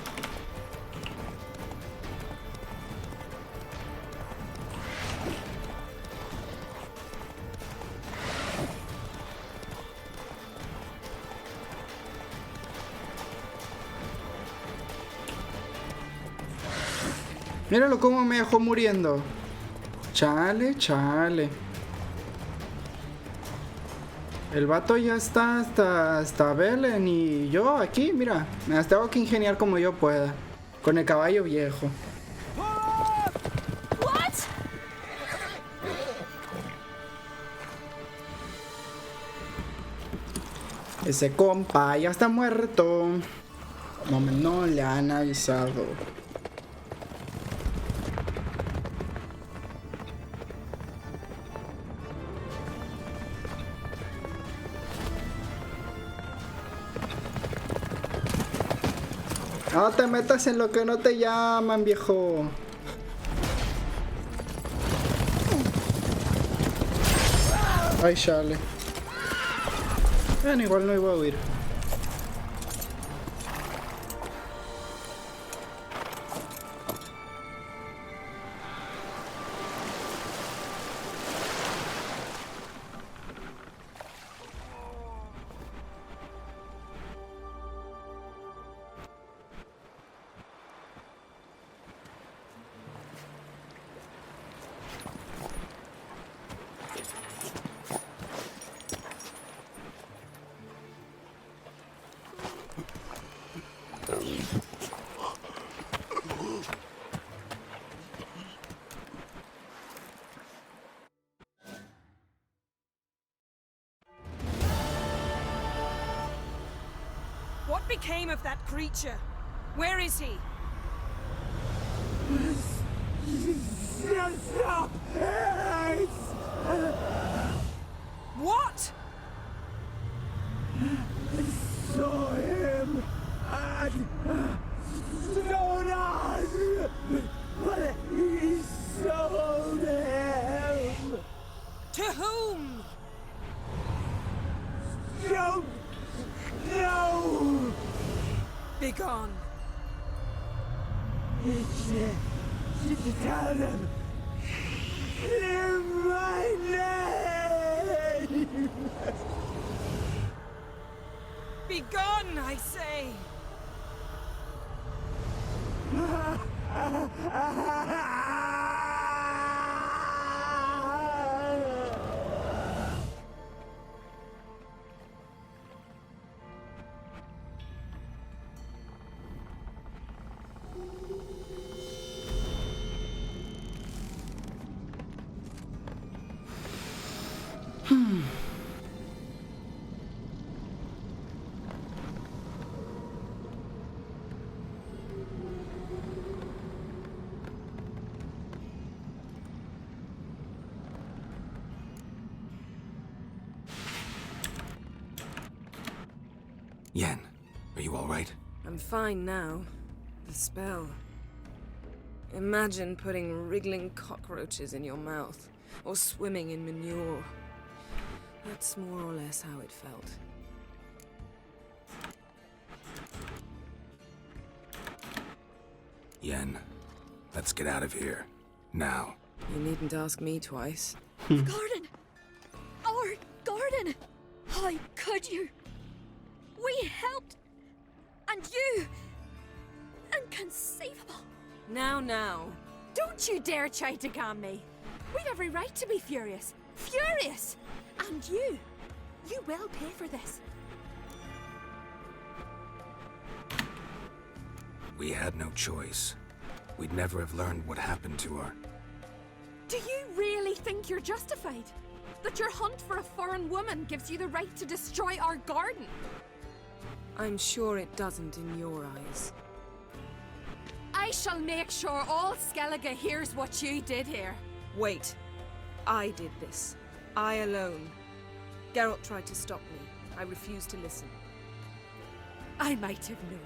Míralo cómo me dejó muriendo. Chale, chale. El vato ya está hasta Belén y yo aquí, mira, me las tengo que ingeniar como yo pueda. Con el caballo viejo. What? Ese compa ya está muerto. No le han avisado. No te metas en lo que no te llaman, viejo. Ay, chale. Bueno, igual no iba a huir. What became of that creature? Where is he? What? I saw him at zonas, but he sold him. To whom? Don't know. Begone. Tell them. Clear my name. Begone, I say. Yen, are you all right? I'm fine now. The spell. Imagine putting wriggling cockroaches in your mouth, or swimming in manure. That's more or less how it felt. Yen, let's get out of here. Now. You needn't ask me twice. Garden! Our garden! How could you? We helped! And you! Inconceivable! Now. Don't you dare try to calm me. We've every right to be furious. Furious! And you will pay for this. We had no choice. We'd never have learned what happened to her. Do you really think you're justified? That your hunt for a foreign woman gives you the right to destroy our garden? I'm sure it doesn't in your eyes. I shall make sure all Skellige hears what you did here. Wait. I did this. I alone. Geralt tried to stop me. I refused to listen. I might have known.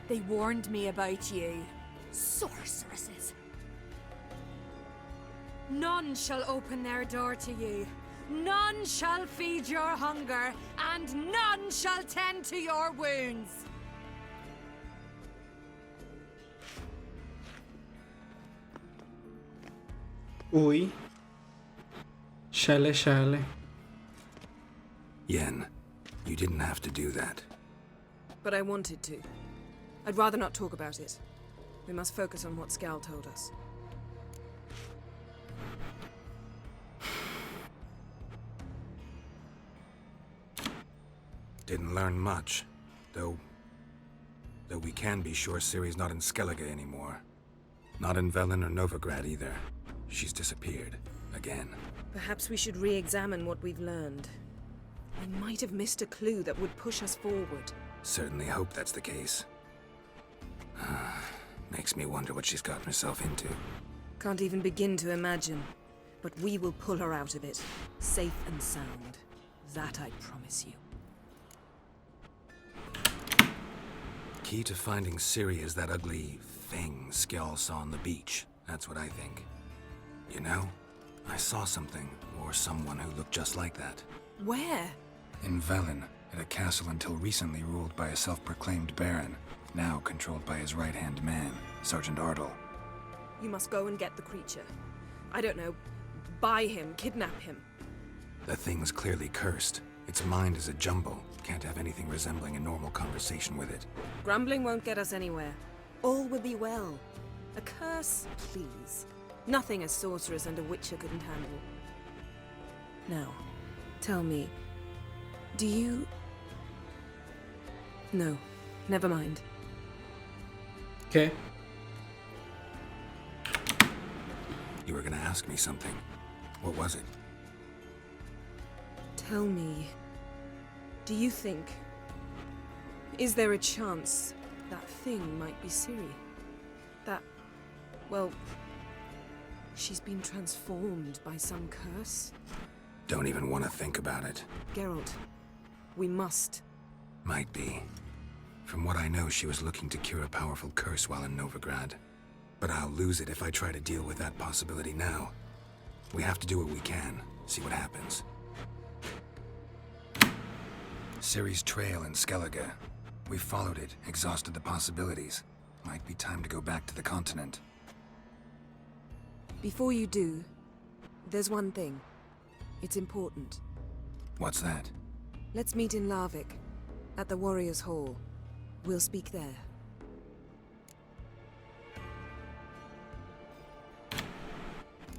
They warned me about you. Sorceresses. None shall open their door to you. None shall feed your hunger, and none shall tend to your wounds. Ui. Shale. Yen, you didn't have to do that. But I wanted to. I'd rather not talk about it. We must focus on what Skal told us. Didn't learn much, though we can be sure Ciri's not in Skellige anymore. Not in Velen or Novigrad either. She's disappeared. Again. Perhaps we should re-examine what we've learned. We might have missed a clue that would push us forward. Certainly hope that's the case. Makes me wonder what she's gotten herself into. Can't even begin to imagine. But we will pull her out of it. Safe and sound. That I promise you. Key to finding Ciri is that ugly thing Skjall saw on the beach. That's what I think. You know, I saw something, or someone who looked just like that. Where? In Velen, at a castle until recently ruled by a self-proclaimed baron, now controlled by his right-hand man, Sergeant Ardle. You must go and get the creature. I don't know, buy him, kidnap him. The thing's clearly cursed. Its mind is a jumble. Can't have anything resembling a normal conversation with it. Grumbling won't get us anywhere. All will be well. A curse, please. Nothing a sorceress and a witcher couldn't handle. Now, tell me, do you... No, never mind. Okay. You were gonna ask me something. What was it? Tell me, do you think... Is there a chance that thing might be Ciri? That... well... she's been transformed by some curse? Don't even want to think about it. Geralt, we must. Might be. From what I know, she was looking to cure a powerful curse while in Novigrad. But I'll lose it if I try to deal with that possibility now. We have to do what we can, see what happens. Ciri's trail in Skellige. We followed it, exhausted the possibilities. Might be time to go back to the continent. Before you do, there's one thing. It's important. What's that? Let's meet in Larvik, at the Warriors' Hall. We'll speak there.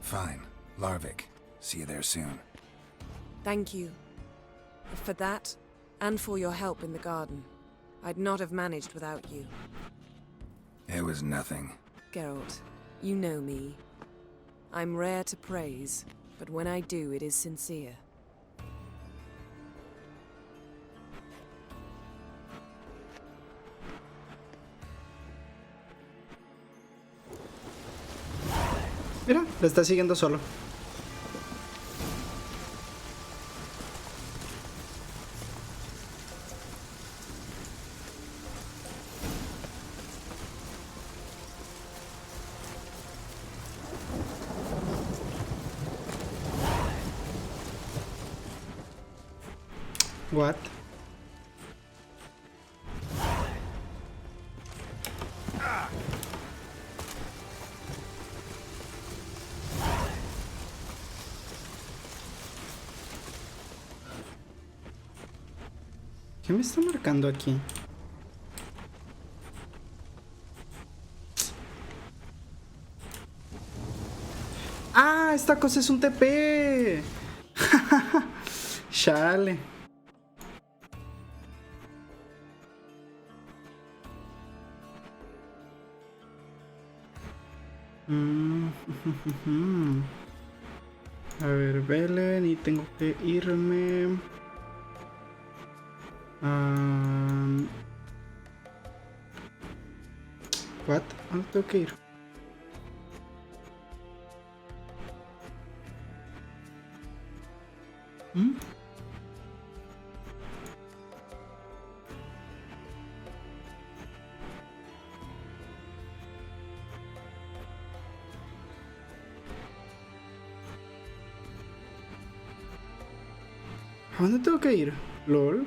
Fine. Larvik. See you there soon. Thank you. For that, and for your help in the garden. I'd not have managed without you. It was nothing. Geralt, you know me. I'm rare to praise, but when I do, it is sincere. Mira, lo está siguiendo solo. What? ¿Qué me está marcando aquí? ¡Ah! Esta cosa es un TP. Chale. A ver, Belén, y tengo que irme. What? ¿Dónde tengo que ir? ¿A dónde tengo que ir? LOL.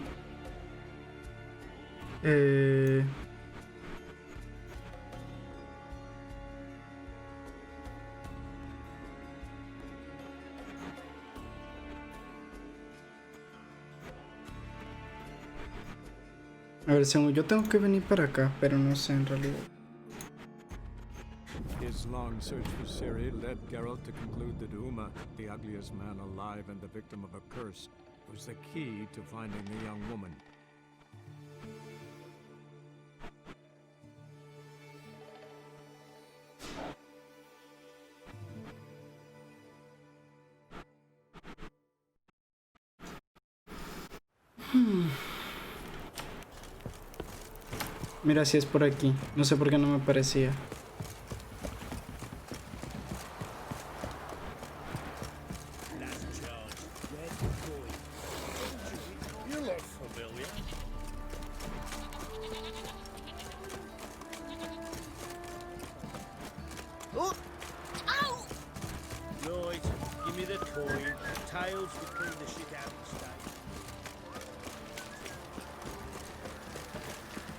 A ver, según yo tengo que venir para acá, pero no sé en realidad. His long search for Ciri led Geralt to conclude that Uma, the ugliest man alive and the victim of a curse, was the key to finding the young woman. Mira, si es por aquí. No sé por qué no me parecía.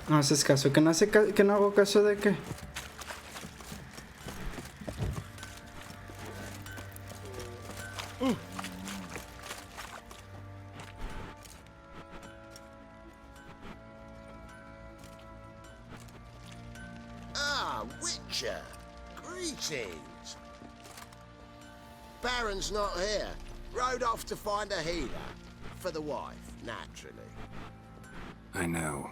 No haces caso, que no hago caso de qué. Ah, Witcher. Greetings. Baron's not here. Rode off to find a healer. For the wife, naturally. I know.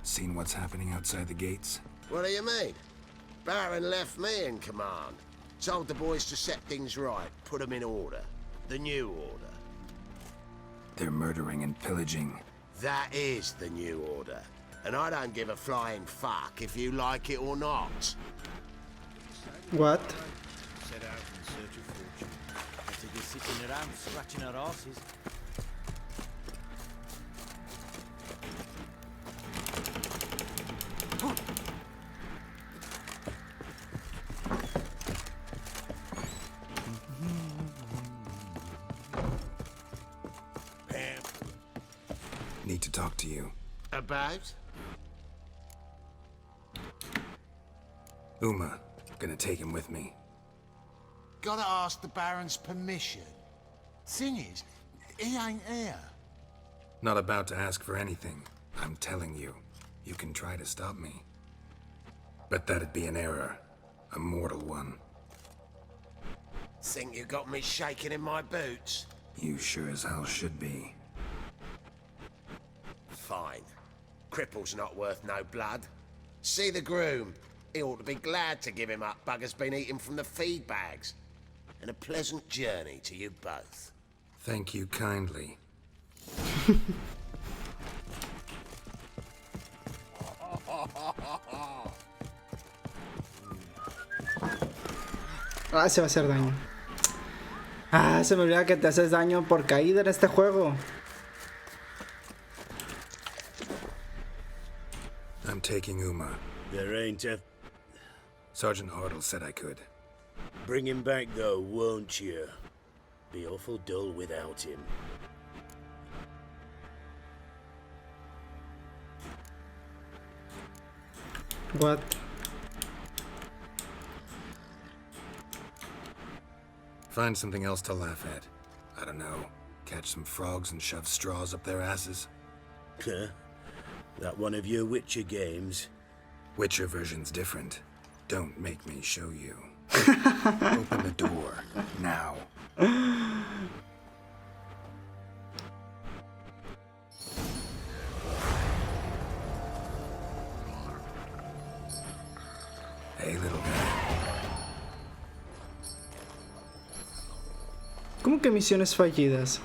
Seen what's happening outside the gates? What do you mean? Baron left me in command. Told the boys to set things right, put them in order. The new order. They're murdering and pillaging. That is the new order. And I don't give a flying fuck if you like it or not. What? Set out in search of fortune. Better be sitting around scratching our asses. Need to talk to you. About? Uma. Gonna take him with me. Gotta ask the Baron's permission. Thing is, he ain't here. Not about to ask for anything. I'm telling you. You can try to stop me. But that'd be an error. A mortal one. Think you got me shaking in my boots? You sure as hell should be. Fine. Cripple's not worth no blood. See the groom. He ought to be glad to give him up. Bugger's been eating from the feed bags. And a pleasant journey to you both. Thank you kindly. Ah, se va a hacer daño. Ah, se me olvida que te haces daño por caída en este juego. I'm taking Uma. There ain't a... Sergeant Hartle said I could. Bring him back though, won't you? Be awful dull without him. What? Find something else to laugh at. I don't know. Catch some frogs and shove straws up their asses. That one of your Witcher games? Witcher version's different. Don't make me show you. Open the door. Now. Hey, little guy. ¿Cómo que misiones fallidas?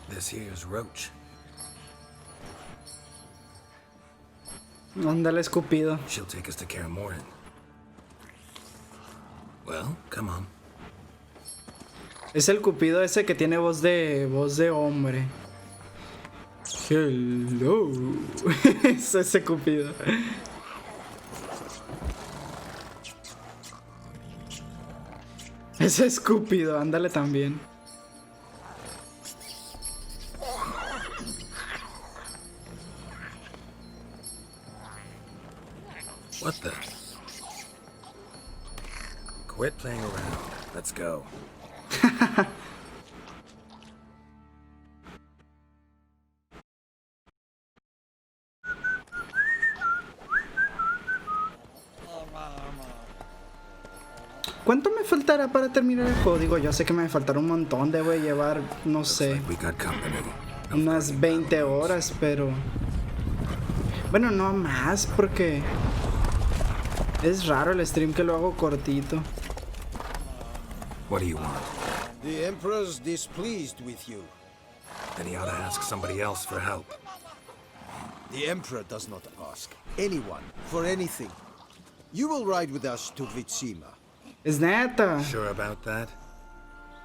This here's Roach. Ándale, escupido. She'll take us to Kaer Morhen. Well, come on. Es el cupido ese que tiene voz de hombre. Hello. Es ese cupido. Ese escúpido, ándale también. What the? Quit playing around. Let's go. ¿Cuánto me faltará para terminar el juego? Digo, yo sé que me faltará un montón. Debo llevar, no sé, unas 20 horas, pero... Bueno, no más, porque... Es raro el stream que lo hago cortito. What do you want? The Emperor's displeased with you. Then he ought to ask somebody else for help. The Emperor does not ask anyone for anything. You will ride with us to Vitsima. Es neta. Sure about that?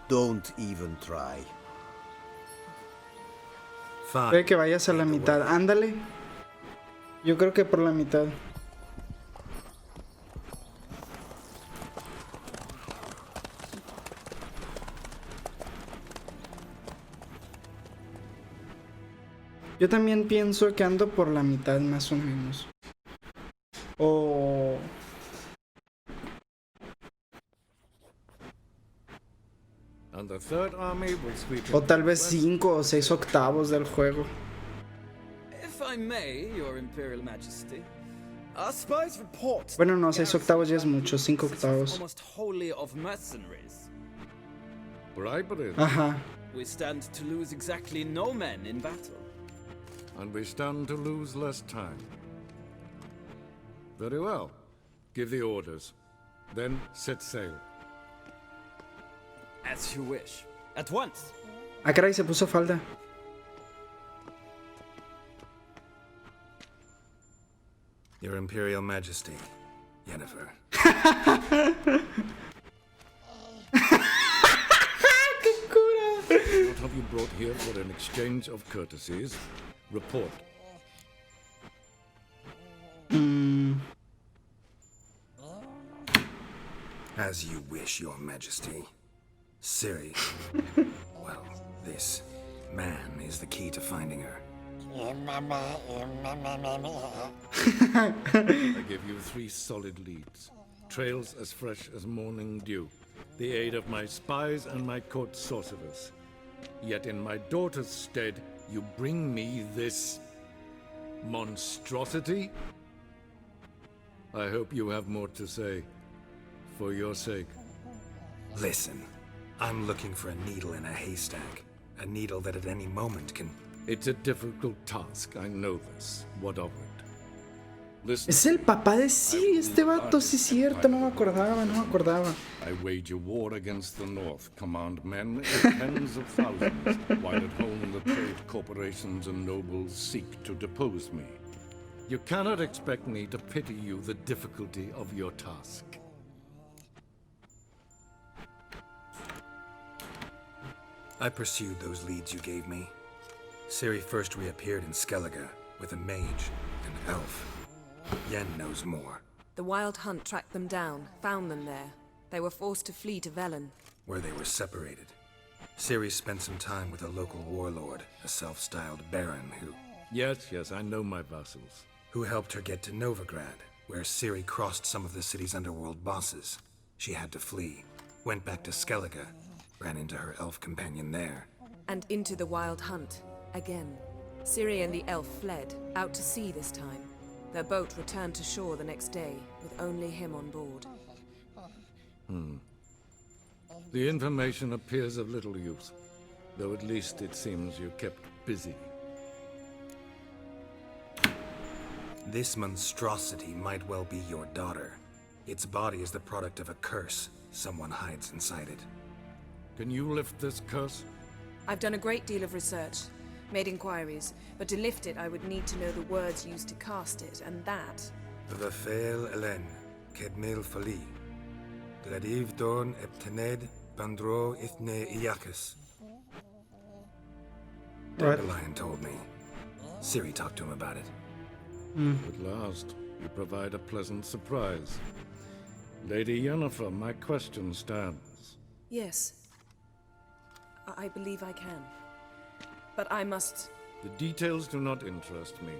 Don't even try. Fine. Puede que vayas a la mitad. Ándale. Yo creo que por la mitad. Yo también pienso que ando por la mitad más o menos. O... O tal vez 5 o 6 octavos del juego. If I may, Your Imperial Majesty, our spies report Bueno, no, 6 octavos ya es mucho, 5 octavos. almost wholly of mercenaries. Bribery. Ajá. We stand to lose exactly no men in battle. And we stand to lose less time. Very well. Give the orders. Then set sail. As you wish. At once. Ah, caray, se puso falda. Your Imperial Majesty, Yennefer. What have you brought here for an exchange of courtesies? Report. As you wish, Your Majesty. Ciri. Well, this man is the key to finding her. I give you 3 solid leads. Trails as fresh as morning dew. The aid of my spies and my court sorcerers. Yet in my daughter's stead, you bring me this monstrosity? I hope you have more to say. For your sake. Listen, I'm looking for a needle in a haystack. A needle that at any moment can... It's a difficult task, I know this. What of it? Listen. Es el papá de Ciri, este vato, sí es cierto, no me acordaba. I wage a war against the North, command men in tens of thousands, while at home the trade corporations and nobles seek to depose me. You cannot expect me to pity you the difficulty of your task. I pursued those leads you gave me. Ciri first reappeared in Skellige with a mage and elf. Yen knows more. The Wild Hunt tracked them down, found them there. They were forced to flee to Velen. Where they were separated. Ciri spent some time with a local warlord, a self-styled baron Yes, I know my vassals. who helped her get to Novigrad, where Ciri crossed some of the city's underworld bosses. She had to flee, went back to Skellige, ran into her elf companion there. And into the Wild Hunt, again. Ciri and the elf fled, out to sea this time. Their boat returned to shore the next day, with only him on board. The information appears of little use, though at least it seems you kept busy. This monstrosity might well be your daughter. Its body is the product of a curse. Someone hides inside it. Can you lift this curse? I've done a great deal of research, made inquiries, but to lift it I would need to know the words used to cast it, and that... Vafel Elen, Kedmil Fali. Gladiv Dorn Eptened Bandro Ithne Iacus. Dandelion told me. Ciri talked to him about it. At last, you provide a pleasant surprise. Lady Yennefer, my question stands. Yes. I believe I can. But I must... The details do not interest me.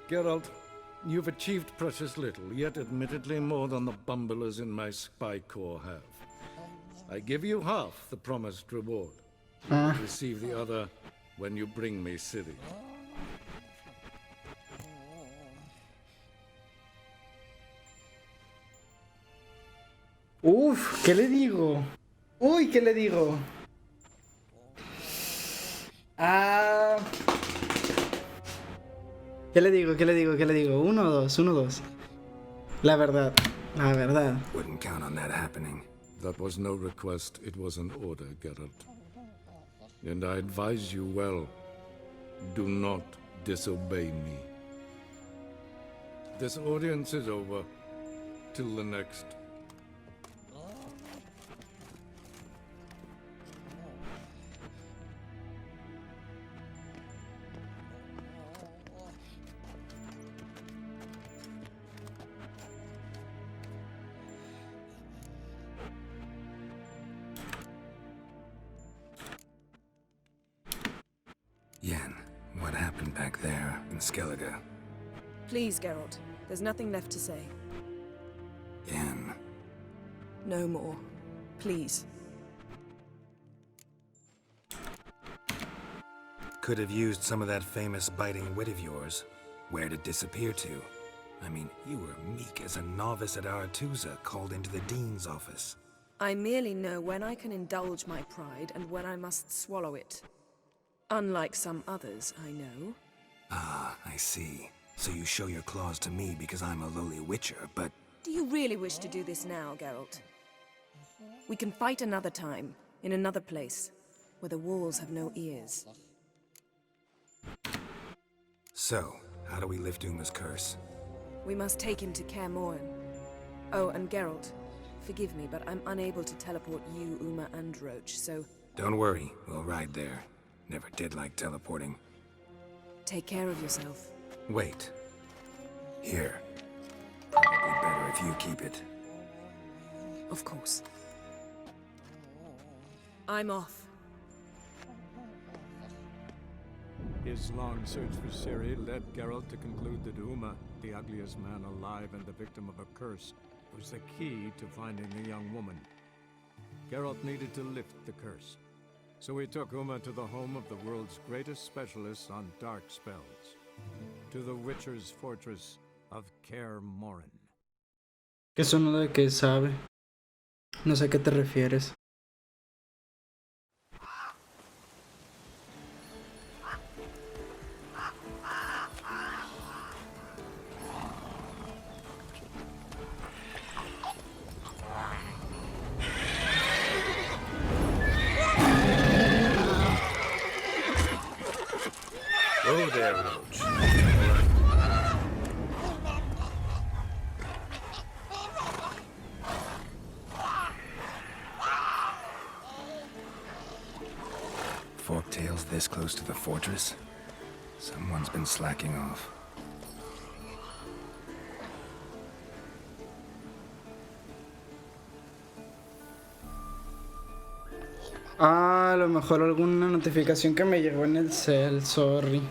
Geralt, you've achieved precious little, yet admittedly more than the bumblers in my spy corps have. I give you half the promised reward. Receive the other when you bring me Ciri. Uf, ¿qué le digo? Uy, ¿qué le digo? ¿Qué le digo? ¿Qué le digo? ¿Qué le digo? 1-2, 1-2. La verdad, la verdad. Wouldn't count on that happening. That was no request, it was an order, Geralt. And I advise you well, do not disobey me. This audience is over. Till the next. Yen, what happened back there in Skellige? Please, Geralt. There's nothing left to say. Yen. No more. Please. Could have used some of that famous biting wit of yours. Where'd it disappear to? I mean, you were meek as a novice at Aretusa called into the dean's office. I merely know when I can indulge my pride and when I must swallow it. Unlike some others, I know. Ah, I see. So you show your claws to me because I'm a lowly witcher, but... Do you really wish to do this now, Geralt? We can fight another time, in another place, where the walls have no ears. So, how do we lift Uma's curse? We must take him to Kaer Morhen. Oh, and Geralt, forgive me, but I'm unable to teleport you, Uma, and Roach, so... Don't worry, we'll ride there. Never did like teleporting. Take care of yourself. Wait. Here. Probably better if you keep it. Of course. I'm off. His long search for Ciri led Geralt to conclude that Uma, the ugliest man alive and the victim of a curse, was the key to finding the young woman. Geralt needed to lift the curse. So he took Uma to the home of the world's greatest specialists on dark spells. To the Witcher's fortress of Kaer Morhen. ¿Qué son lo de que sabe? No sé a qué te refieres. Oh there, Roach. Forktails this close to the fortress? Someone's been slacking off. Ah, a lo mejor alguna notificación que me llegó en el cel, sorry.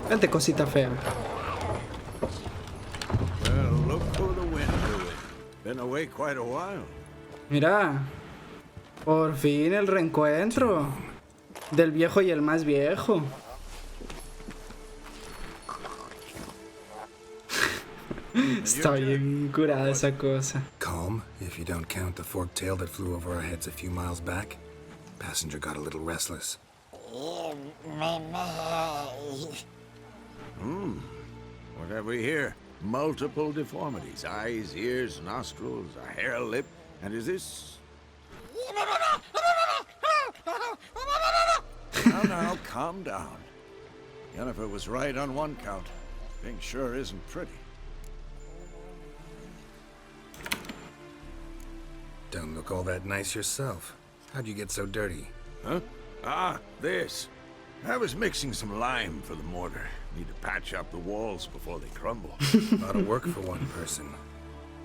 Vente, cosita fea. Well, look for the wind, Louis. Been away quite a while. Mira, por fin el reencuentro del viejo y el más viejo. Está bien curada esa cosa. Calm, if you don't count the forked tail that flew over our heads a few miles back. Passenger got a little restless. What have we here? Multiple deformities. Eyes, ears, nostrils, a hair lip. And is this... Now, calm down. Yennefer was right on one count. Thing sure isn't pretty. Don't look all that nice yourself. How'd you get so dirty? Huh? Ah, this. I was mixing some lime for the mortar. Need to patch up the walls before they crumble. A lot of work for one person.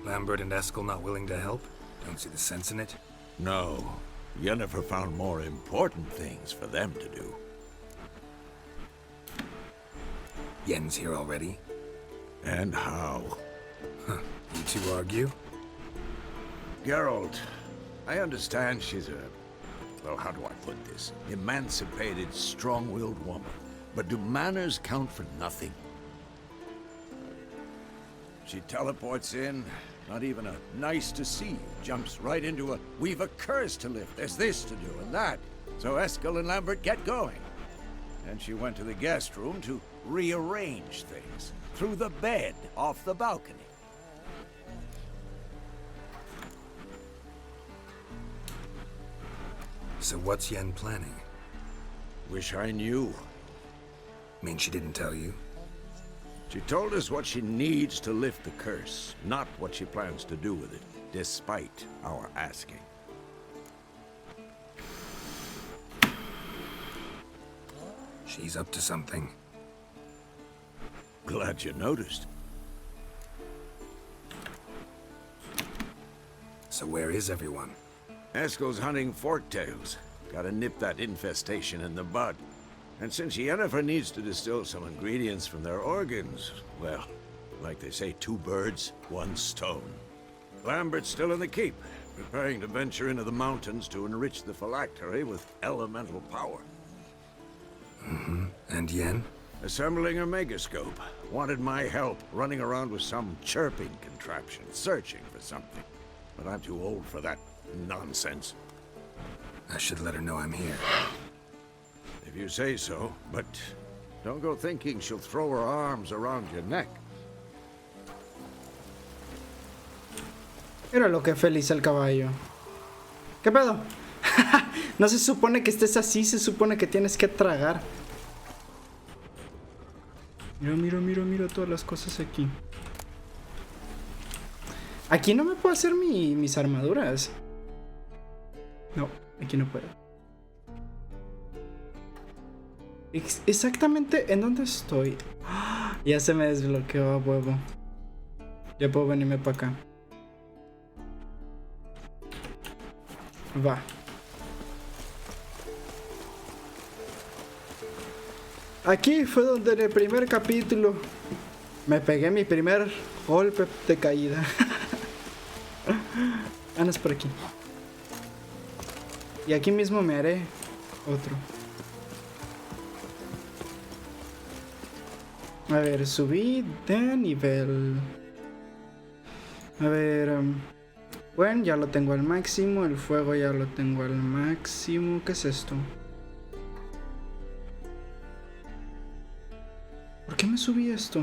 Lambert and Eskel not willing to help? Don't see the sense in it? No. Yennefer found more important things for them to do. Yen's here already? And how? Huh. You two argue? Geralt, I understand she's a... Well, how do I put this? Emancipated, strong-willed woman. But do manners count for nothing? She teleports in, not even a nice to see you, jumps right into a we've a curse to lift, there's this to do and that. So Eskel and Lambert get going. And she went to the guest room to rearrange things. Through the bed, off the balcony. So what's Yen planning? Wish I knew. Mean she didn't tell you? She told us what she needs to lift the curse, not what she plans to do with it, despite our asking. She's up to something. Glad you noticed. So where is everyone? Eskel's hunting forktails. Gotta nip that infestation in the bud. And since Yennefer needs to distill some ingredients from their organs, well, like they say, 2 birds, 1 stone. Lambert's still in the keep, preparing to venture into the mountains to enrich the phylactery with elemental power. Mm-hmm. And Yen? Assembling a megascope. Wanted my help running around with some chirping contraption, searching for something. But I'm too old for that nonsense. I should let her know I'm here. If you say so, but don't go thinking she'll throw her arms around your neck. Mira lo que feliz el caballo. ¿Qué pedo? No se supone que estés así, se supone que tienes que tragar. Mira todas las cosas aquí. Aquí no me puedo hacer mis armaduras. No, aquí no puedo. Exactamente en dónde estoy. Ya se me desbloqueó a huevo. Ya puedo venirme para acá. Va. Aquí fue donde en el primer capítulo me pegué mi primer golpe de caída. Ah, no, es por aquí. Y aquí mismo me haré otro. A ver, subí de nivel. A ver, bueno, ya lo tengo al máximo. El fuego ya lo tengo al máximo. ¿Qué es esto? ¿Por qué me subí esto?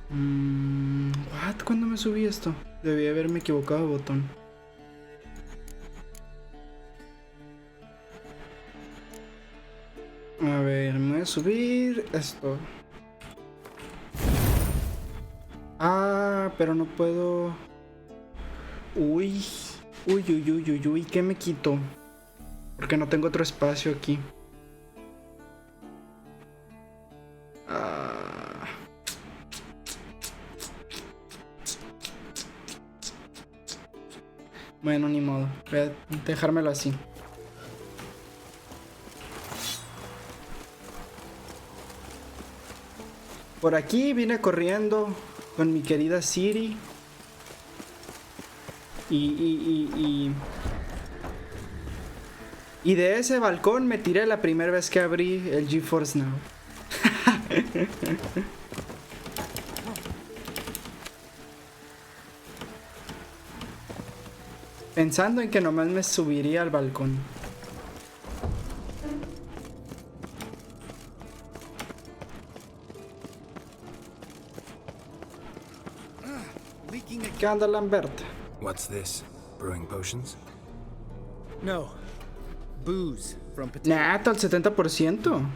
What? ¿Cuándo me subí esto? Debí haberme equivocado de botón. A ver, me voy a subir esto. Ah, pero no puedo. Uy, ¿qué me quito? Porque no tengo otro espacio aquí. Bueno, ni modo. Voy a dejármelo así. Por aquí vine corriendo con mi querida Siri. Y de ese balcón me tiré la primera vez que abrí el GeForce Now. Pensando en que nomás me subiría al balcón. ¿Qué onda, Lambert? What's this? Brewing potions? No. Booze from potato. Nato, el 70%.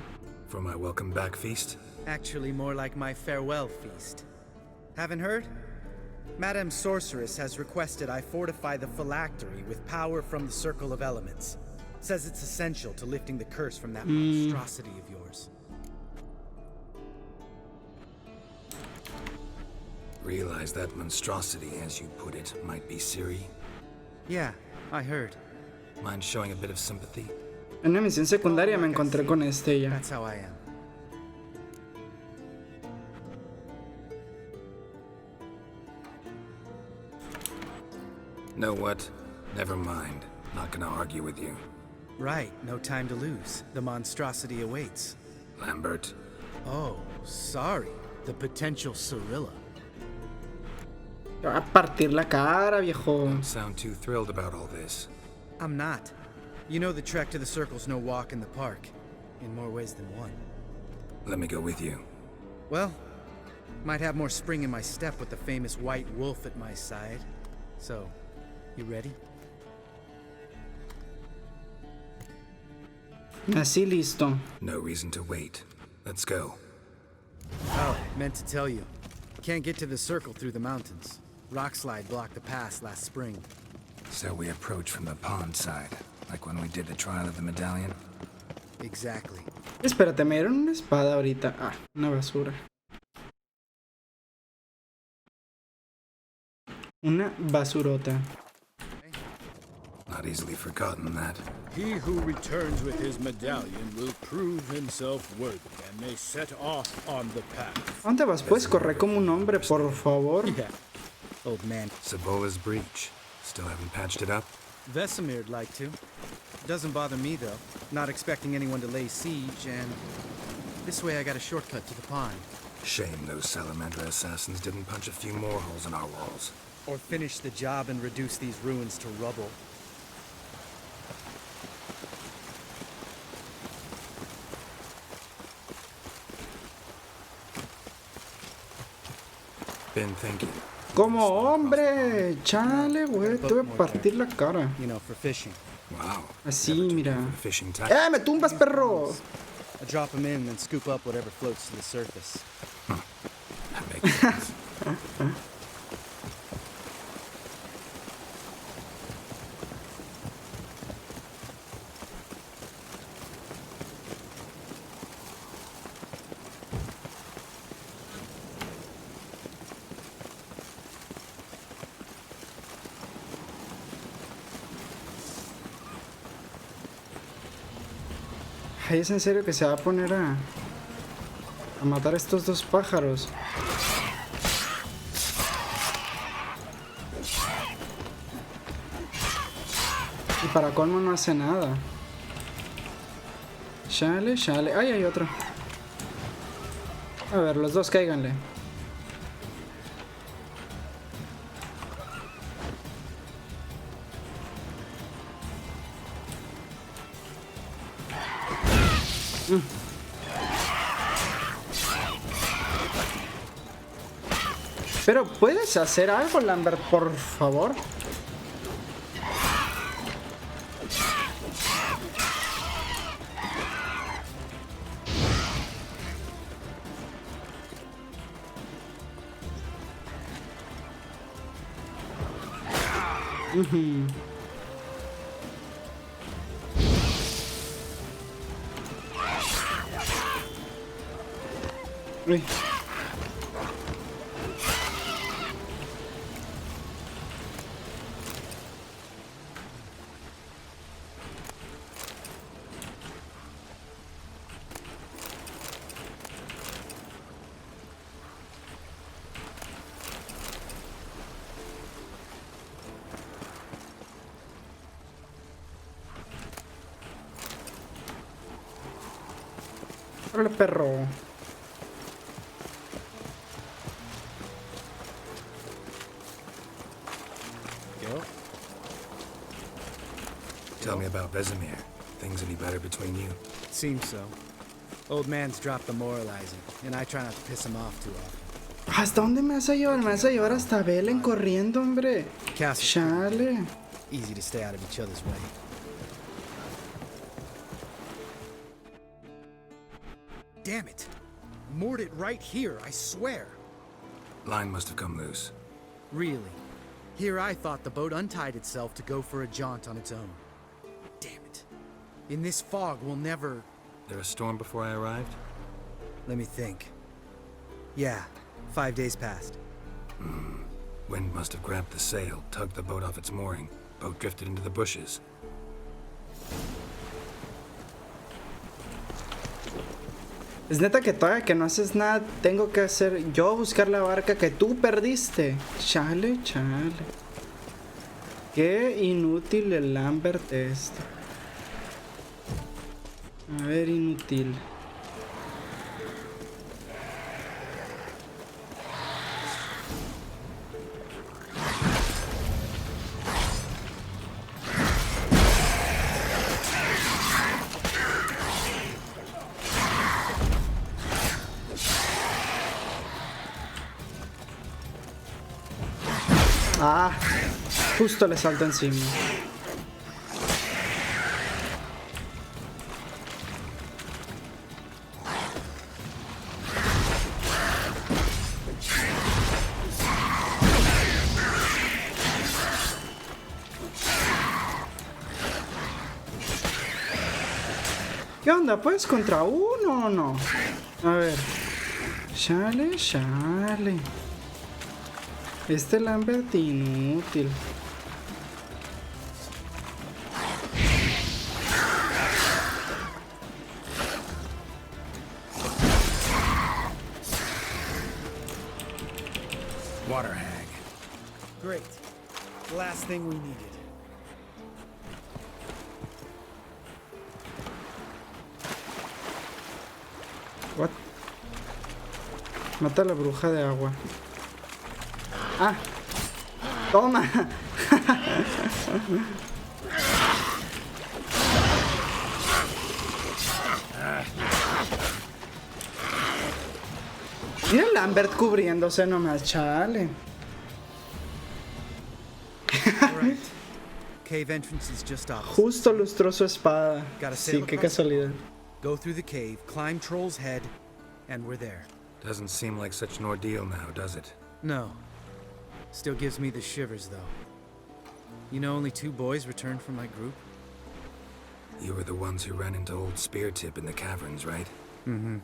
For my welcome back feast? Actually, more like my farewell feast. Haven't heard? Madame Sorceress has requested I fortify the phylactery with power from the Circle of Elements. Says it's essential to lifting the curse from that monstrosity of yours. Realize that monstrosity, as you put it, might be Siri? Yeah, I heard. Mind showing a bit of sympathy? En una misión secundaria me encontré con este ya. That's how I am. Know what? Never mind. Not gonna argue with you. Right, no time to lose. The monstrosity awaits. Lambert. Oh, sorry. The potential Cirilla. Te va a partir la cara, viejo. Don't sound too thrilled about all this. I'm not. You know the trek to the Circle's no walk in the park. In more ways than one. Let me go with you. Well, might have more spring in my step with the famous white wolf at my side. So, you ready? Así listo. No reason to wait. Let's go. Oh, meant to tell you. Can't get to the Circle through the mountains. Rockslide blocked the pass last spring. So we approach from the pond side, like when we did the trial of the medallion? Exactly. Espérate, me dieron una espada ahorita. Ah, una basura. Una basurota. Not easily forgotten, that. He who returns with his medallion will prove himself worthy and may set off on the path. ¿Dónde vas? Puedes correr como un hombre, por favor. Yeah. Old man. Sabola's breach. Still haven't patched it up? Vesemir'd like to. Doesn't bother me, though. Not expecting anyone to lay siege, and this way I got a shortcut to the pond. Shame those Salamander assassins didn't punch a few more holes in our walls. Or finish the job and reduce these ruins to rubble. Been thinking. Como hombre, chale, güey, te voy a partir la cara. You know, for fishing. Wow. Así, mira. Fishing time. ¡Me tumbas, perro! I drop them in and scoop up whatever floats to the surface. That makes sense. Ay, ¿es en serio que se va a poner a matar a estos dos pájaros? Y para colmo no hace nada. Chale, chale. Ay, hay otro. A ver, los dos cáiganle. Pero ¿puedes hacer algo, Lambert, por favor? Uy. Hola, perro. Yo? Tell me about Vesemir. Things any better between you? Seems so. Old man's dropped the moralizing, and I try not to piss him off too often. ¿Hasta dónde me vas a llevar? Me vas a llevar hasta Belén corriendo, hombre. Casi. Chale. Easy to stay out of each other's way. Damn it! Moored it right here, I swear. Line must have come loose. Really? Here I thought the boat untied itself to go for a jaunt on its own. Damn it. In this fog, we'll never... There a storm before I arrived? Let me think. Yeah, 5 days passed. Wind must have grabbed the sail, tugged the boat off its mooring. Boat drifted into the bushes. Es neta que todavía que no haces nada, tengo que hacer yo buscar la barca que tú perdiste. Chale, chale. Qué inútil el Lambert este. A ver, inútil. Ah, justo le salto encima. ¿Qué onda? ¿Puedes contra uno o no? A ver. Chale, chale. Este Lambert inútil. Water hag. Great. The last thing we needed. What? Mata a la bruja de agua. Ah, toma. Mira el Lambert cubriéndose nomás, chale. Right. Cave entrance is just opposite. Justo lustró su espada. Gotta Sí, sail qué across. casualidad. Go through the cave, climb Troll's Head, and we're there. Doesn't seem like such an ordeal now, does it? No. Still gives me the shivers, though. You know, only 2 boys returned from my group. You were the ones who ran into old Spear Tip in the caverns, right? Mm-hmm.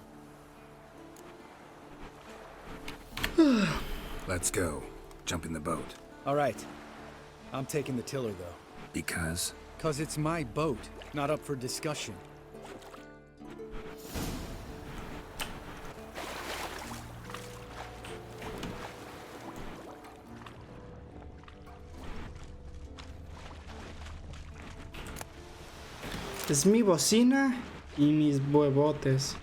Let's go. Jump in the boat. All right. I'm taking the tiller, though. Because? 'Cause it's my boat, not up for discussion. Es mi bocina y mis huevotes.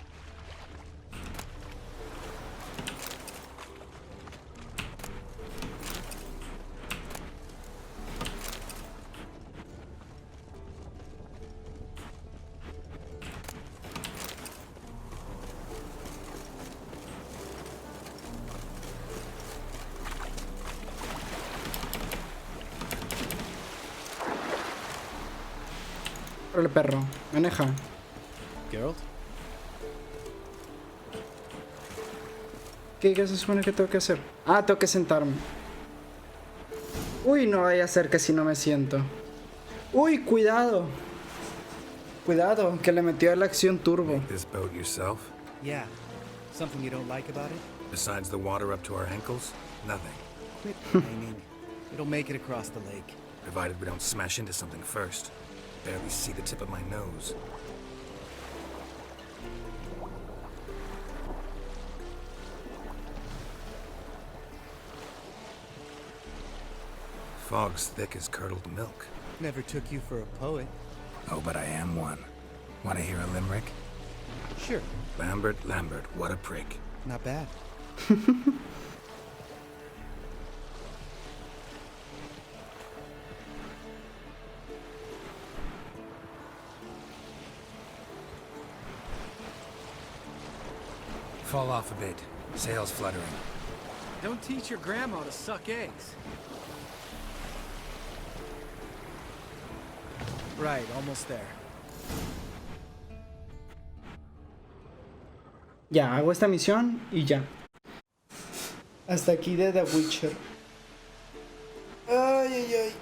Órale, perro, maneja. Geralt? ¿Qué se supone que tengo que hacer? Ah, tengo que sentarme. Uy, no vaya a ser que si no me siento. Uy, cuidado. Cuidado, que le metió a la acción turbo. Make this boat yourself? Yeah. Something you don't like about it? Besides the water up to our ankles, nothing. Quit whining. It'll make it across the lake. Provided we don't smash into something first. Barely see the tip of my nose. Fog's thick as curdled milk. Never took you for a poet. Oh, but I am one. Want to hear a limerick? Sure. Lambert, Lambert, what a prick. Not bad. Fall off a bit. Sails fluttering. Don't teach your grandma to suck eggs. Right, almost there. Ya, hago esta misión y ya. Hasta aquí de The Witcher. Ay, ay, ay.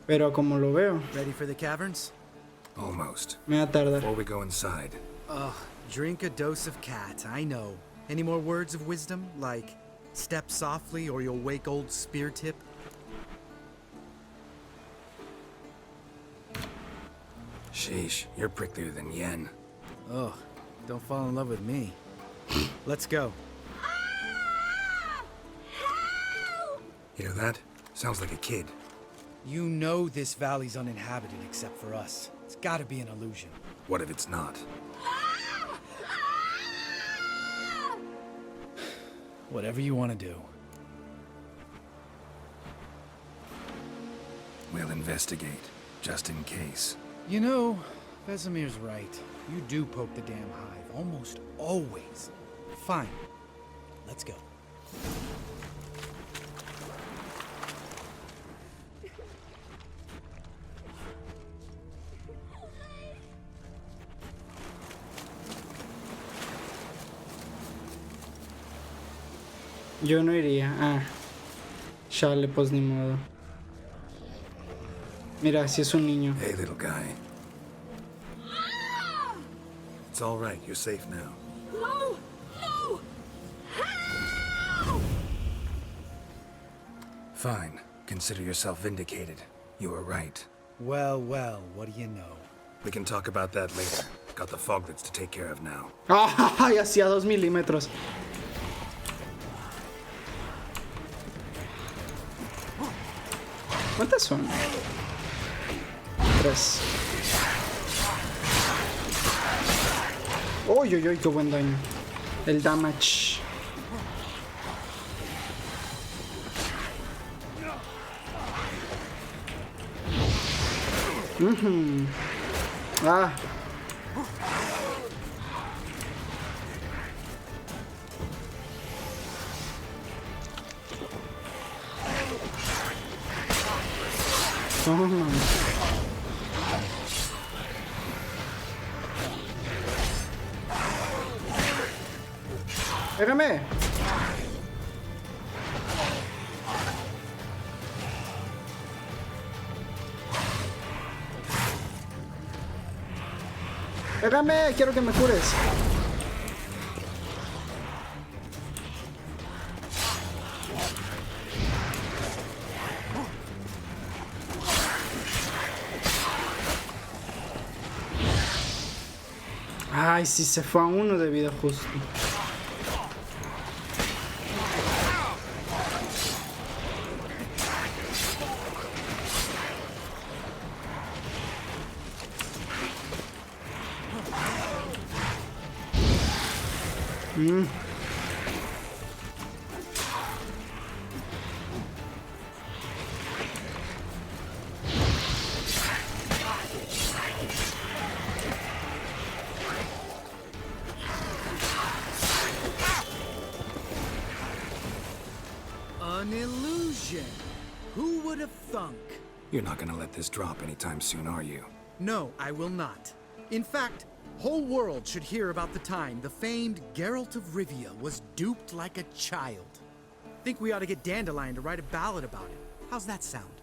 Pero como lo veo, Ready for the caverns? Almost. me va a tardar. Before we go inside, Ugh, drink a dose of cat, I know. Any more words of wisdom? Like, step softly or you'll wake old spear tip? sheesh, you're pricklier than Yen. Ugh, don't fall in love with me. Let's go. Hear that? Sounds like a kid. You know this valley's uninhabited except for us. It's gotta be an illusion. What if it's not? Whatever you want to do. We'll investigate, just in case. You know, Vesemir's right. You do poke the damn hive, almost always. Fine. Let's go. Yo no iría. Ah. Chale, pues ni modo. Mira, si es un niño. Hey, little guy. It's all right. You're safe now. No! No! Fine. Consider yourself vindicated. You were right. Well, well, what do you know? We can talk about that later. Got the foglets to take care of now. ¡Ay! Hacía 2 milímetros. ¿Cuántas son? 3. ¡Uy, uy, uy! ¡Qué buen daño! El damage. Ah. Toma. Pégame. Pégame, quiero que me cures. Ay, sí, se fue a 1 de vida justo. An illusion. Who would have thunk? You're not gonna let this drop anytime soon, are you? No, I will not. In fact, whole world should hear about the time the famed Geralt of Rivia was duped like a child. Think we ought to get Dandelion to write a ballad about it. How's that sound?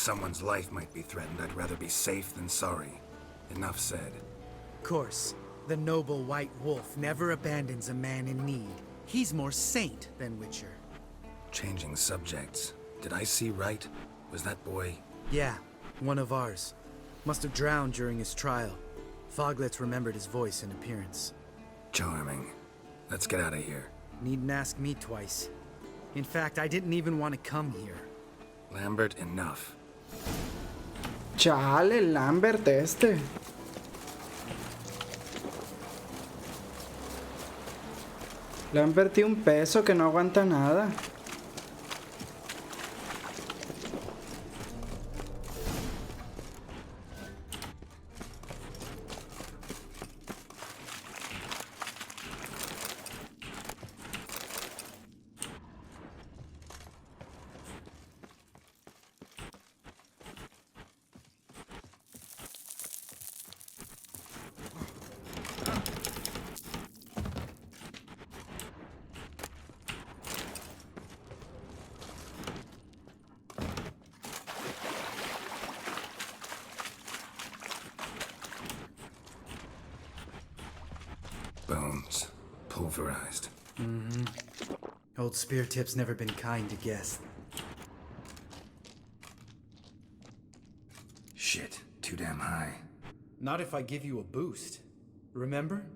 someone's life might be threatened, I'd rather be safe than sorry. Enough said. Of course, the noble white wolf never abandons a man in need. He's more saint than Witcher. Changing subjects. Did I see right? Was that boy? Yeah, one of ours. Must have drowned during his trial. Foglets remembered his voice and appearance. Charming. Let's get out of here. Needn't ask me twice. In fact, I didn't even want to come here. Lambert, enough. Chale, Lambert este. Lambert tiene un peso que no aguanta nada. Bones. Pulverized. Mm-hmm. Old Spear Tip's never been kind to guests. Shit. Too damn high. Not if I give you a boost. Remember?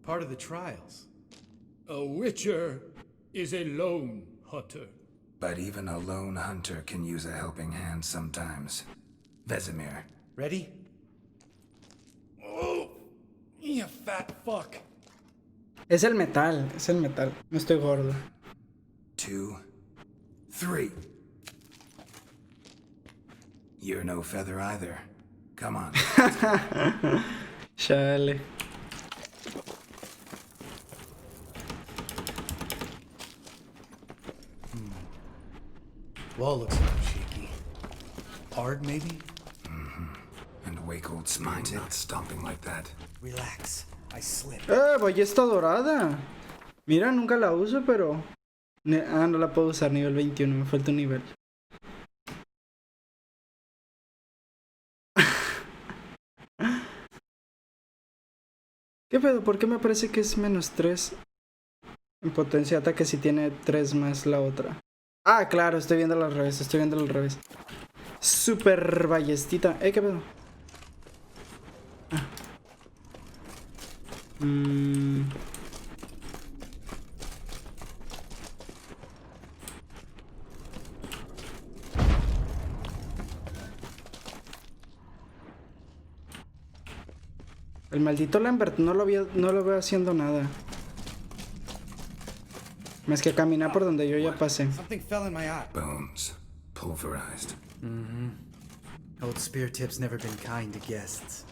Part of the trials. A Witcher is a lone hunter. But even a lone hunter can use a helping hand sometimes. Vesemir. Ready? Oh, you fat fuck. Es el metal, es el metal. No estoy gordo. 2, 3. You're no feather either. Come on. Chale. Wall looks a little shaky. Hard, maybe? Mm-hmm. And wake old spine not stomping like that. Relax. I slip. Ballesta dorada. Mira, nunca la uso, pero... no la puedo usar, nivel 21. Me falta un nivel. ¿Qué pedo? ¿Por qué me parece que es -3 en potencia de ataque si tiene 3 más la otra? Ah, claro, estoy viendo al revés, Super ballestita. ¿Qué pedo? El maldito Lambert no lo veo haciendo nada. Más que caminar por donde yo ya pasé. Something fell in my eye. Bones. Pulverized. Mm-hmm. Old Spear Tip's never been kind to guests.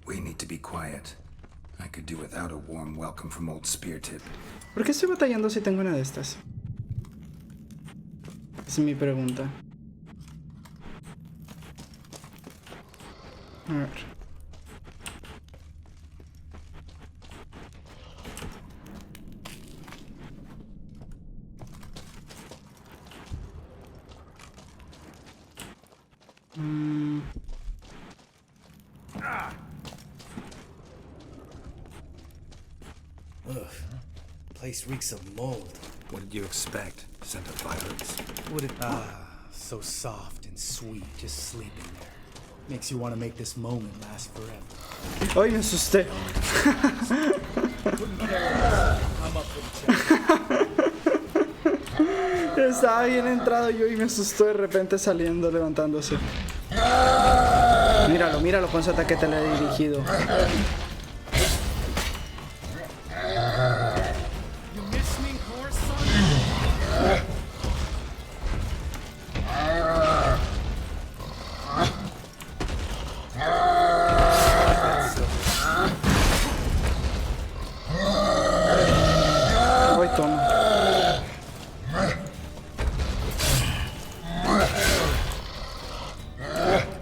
We need to be quiet. I could do without a warm welcome from old Spear Tip. ¿Por qué estoy batallando si tengo una de estas? Esa es mi pregunta. A ver. Ugh. Place reeks of mold. What did you expect? Scent of violets? Would it? So soft and sweet, just sleeping there. Makes you want to make this moment last forever. Ay, me asusté. Estaba bien entrado yo y me asustó de repente saliendo, levantándose. Míralo con ese ataque teledirigido.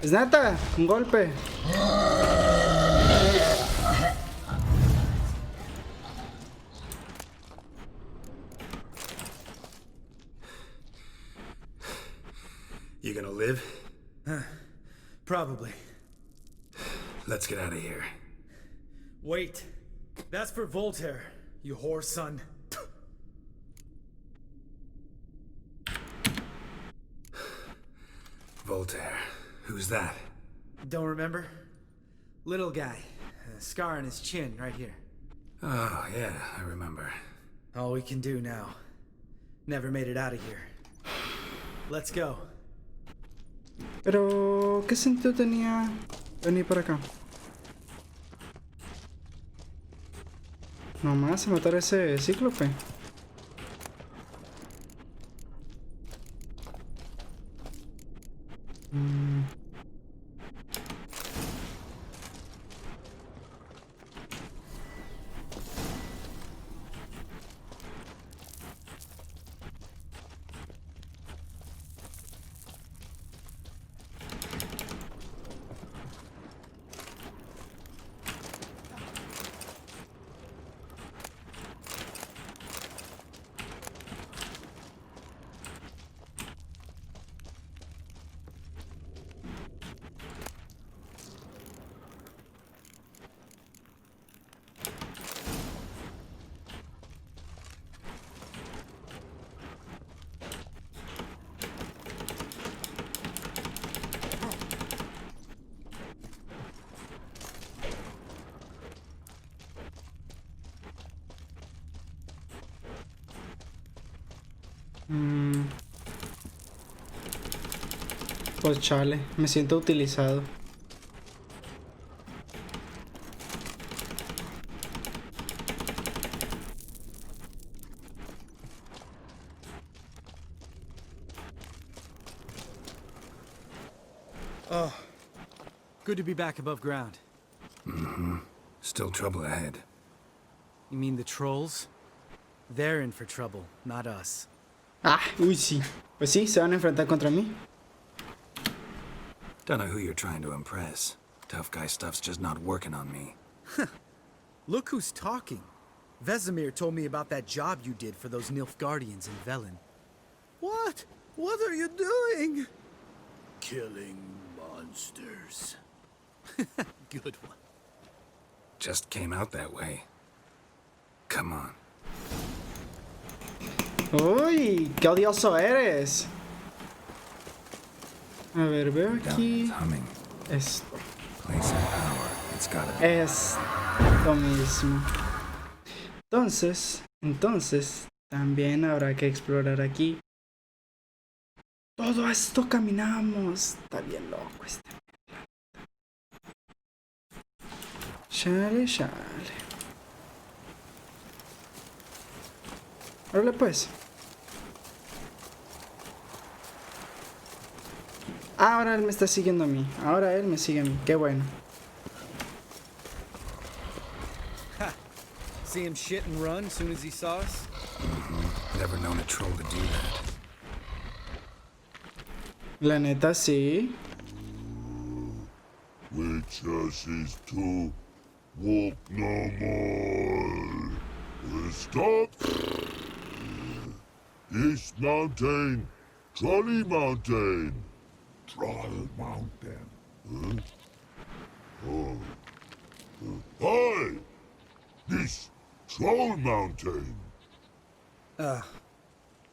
Es neta, un golpe. You gonna live? Probably. Let's get out of here. Wait. That's for Voltaire, you whore son. Voltaire. Who's that? Don't remember? Little guy. A scar on his chin, right here. Oh, yeah, I remember. All we can do now. Never made it out of here. Let's go. Pero, ¿qué sentido tenía venir para acá? Nomás a matar a ese cíclope. Pues chale, me siento utilizado. Oh, good to be back above ground. Mm-hmm. Still trouble ahead. You mean the trolls? They're in for trouble, not us. Ah, uy sí. Pues sí, se van a enfrentar contra mí. Don't know who you're trying to impress. Tough guy stuff's just not working on me. Look who's talking. Vesemir told me about that job you did for those Nilfgaardians in Velen. What? What are you doing? Killing monsters. Good one. Just came out that way. Come on. Uy, qué odioso eres. A ver, veo aquí. Esto. Esto mismo. Entonces, también habrá que explorar aquí. Todo esto caminamos. Está bien loco este. Chale. Órale pues. Ahora él me está siguiendo a mí. Ahora él me sigue a mí. Qué bueno. See him shit and run as soon as he saw us? Never known a troll to do that. La neta sí. Which us is to walk no more. Stop. East Mountain, Trolley Mountain. Troll Mountain. Huh? Hi! This Troll Mountain.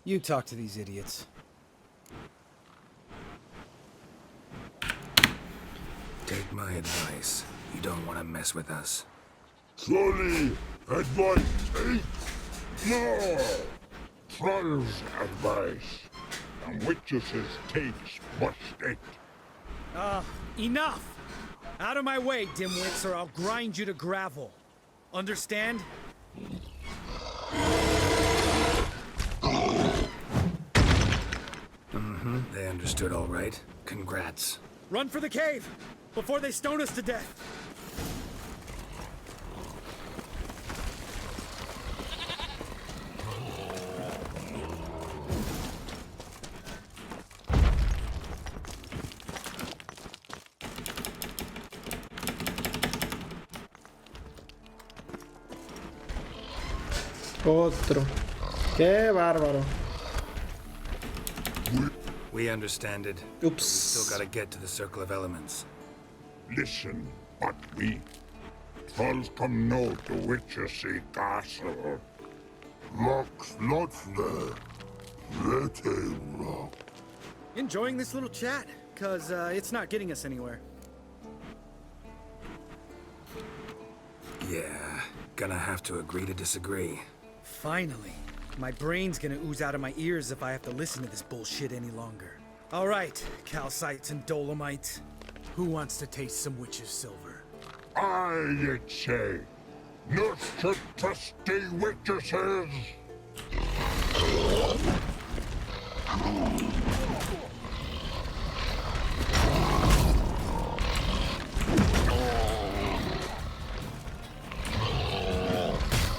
You talk to these idiots. Take my advice. You don't want to mess with us. Trolley advice 8. No! Troll's advice. And witches' takes must it. Enough! Out of my way, dimwits, or I'll grind you to gravel. Understand? They understood all right. Congrats. Run for the cave! Before they stone us to death! Otro. Qué bárbaro. We understand it. Oops. But we still gotta get to the Circle of Elements. Listen, but we. Trolls come no to witches i castle. Max Lotzler. Enjoying this little chat? Cause it's not getting us anywhere. Yeah, gonna have to agree to disagree. Finally. My brain's gonna ooze out of my ears if I have to listen to this bullshit any longer. Alright, calcites and dolomites. Who wants to taste some witch's silver? I'd say. Not so trusty witches.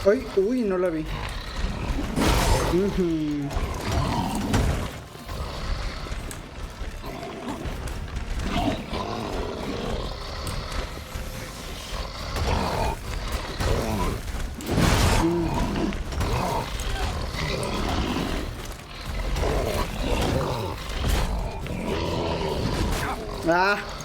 Ay, uy, no la vi. Ah.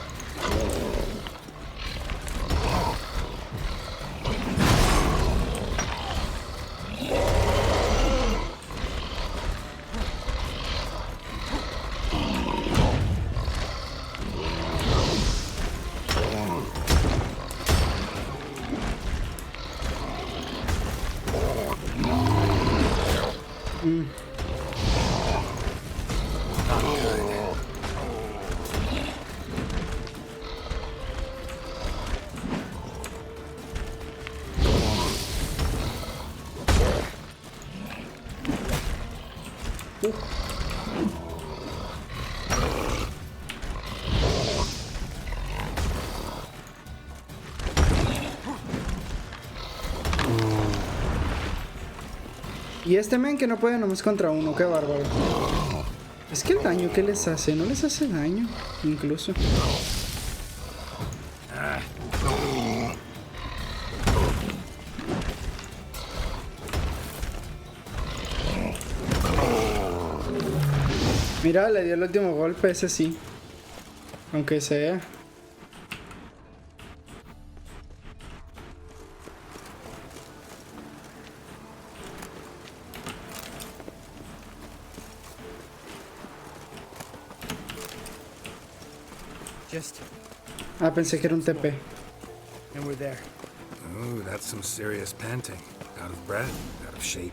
Y este men que no puede nomás contra uno, qué bárbaro. Es que el daño que les hace, no les hace daño, incluso. Mira, le dio el último golpe, ese sí. Aunque sea. Ah, pensé que era un TP. And we're there. Ooh, that's some serious panting. Out of breath, out of shape.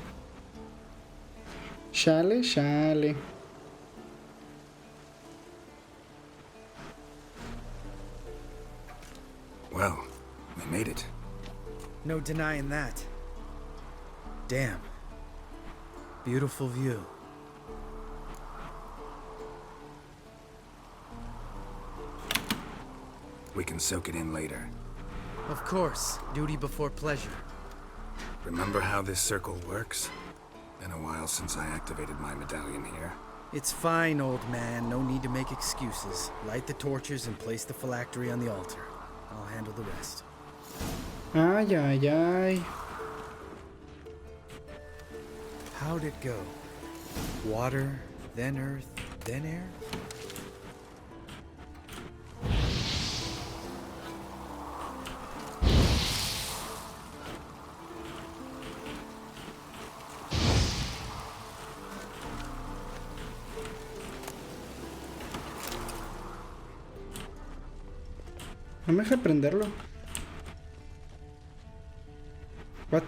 Chale, chale. Well, we made it. No denying that. Damn. Beautiful view. We can soak it in later. Of course, duty before pleasure. Remember how this circle works? Been a while since I activated my medallion here. It's fine, old man. No need to make excuses. Light the torches and place the phylactery on the altar. I'll handle the rest. Ay, ay, ay. How'd it go? Water, then earth, then air? No me deja prenderlo. What?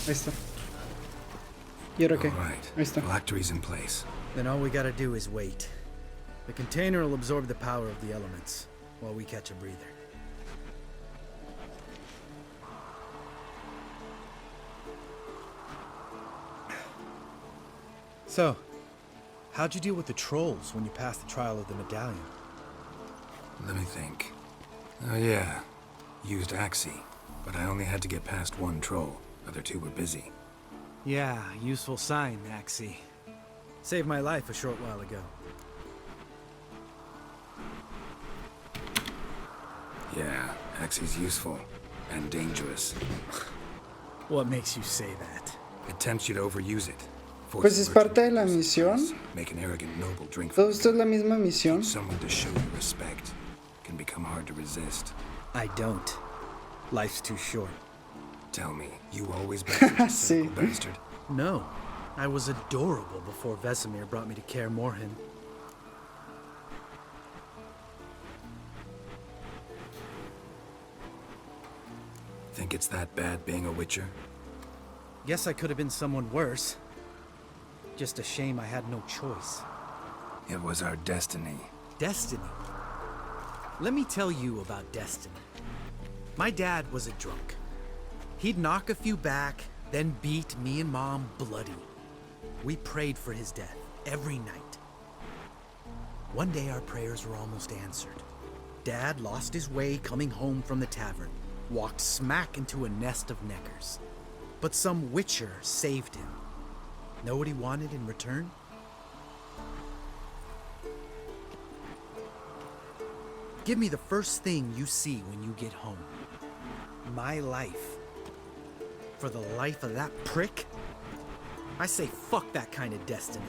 Ahí está. ¿Y ahora qué? Ahí está. Phylactery's in place. Then all we gotta do is wait. The container will absorb the power of the elements while we catch a breather. So, how'd you deal with the trolls when you passed the trial of the medallion? Let me think. Oh yeah, used Casi, but I only had to get past one troll. Other two were busy. Yeah, useful sign, Casi. Saved my life a short while ago. Yeah, Caxi's useful. And dangerous. What makes you say that? It tempts you to overuse it. Pues es parte de la misión. Make an arrogant noble drink Todo esto es la misma misión. someone to show you respect can become hard to resist. I don't. Life's too short. Tell me, you always been such a cynical bastard? No. I was adorable before Vesemir brought me to Kaer Morhen. Think it's that bad being a witcher? Guess I could have been someone worse. Just a shame I had no choice. It was our destiny. Destiny? Let me tell you about destiny. My dad was a drunk. He'd knock a few back, then beat me and Mom bloody. We prayed for his death every night. One day our prayers were almost answered. Dad lost his way coming home from the tavern, walked smack into a nest of neckers. But some witcher saved him. Know what he wanted in return? Give me the first thing you see when you get home. My life. For the life of that prick? I say fuck that kind of destiny.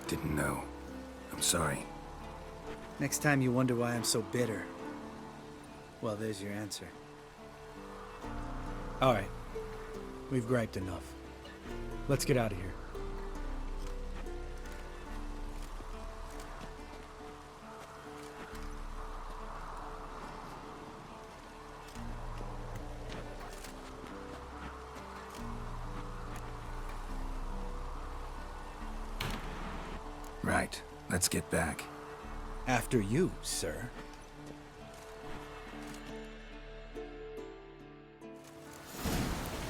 Didn't know. I'm sorry. Next time you wonder why I'm so bitter, well, there's your answer. All right. We've griped enough. Let's get out of here. Right. Let's get back. After you, sir.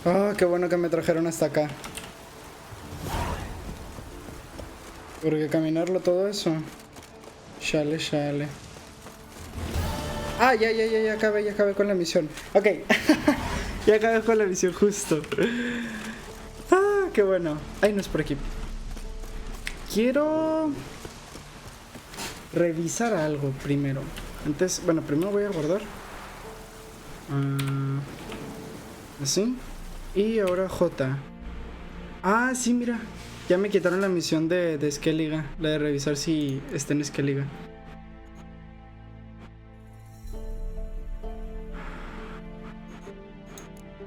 Ah, qué bueno que me trajeron hasta acá. Porque caminarlo todo eso. Chale, chale. Ah, ya acabé con la misión. Ok. Ya acabé con la misión justo. Ah, qué bueno. Ay, no es por aquí. Quiero revisar algo primero. Antes, bueno, primero voy a guardar. Así. Y ahora J. Ah, sí, mira. Ya me quitaron la misión de Skellige. La de revisar si está en Skellige.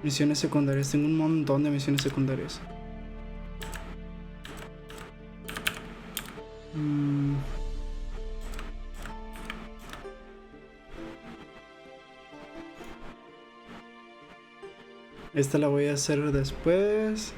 Misiones secundarias. Tengo un montón de misiones secundarias. Esta la voy a hacer después.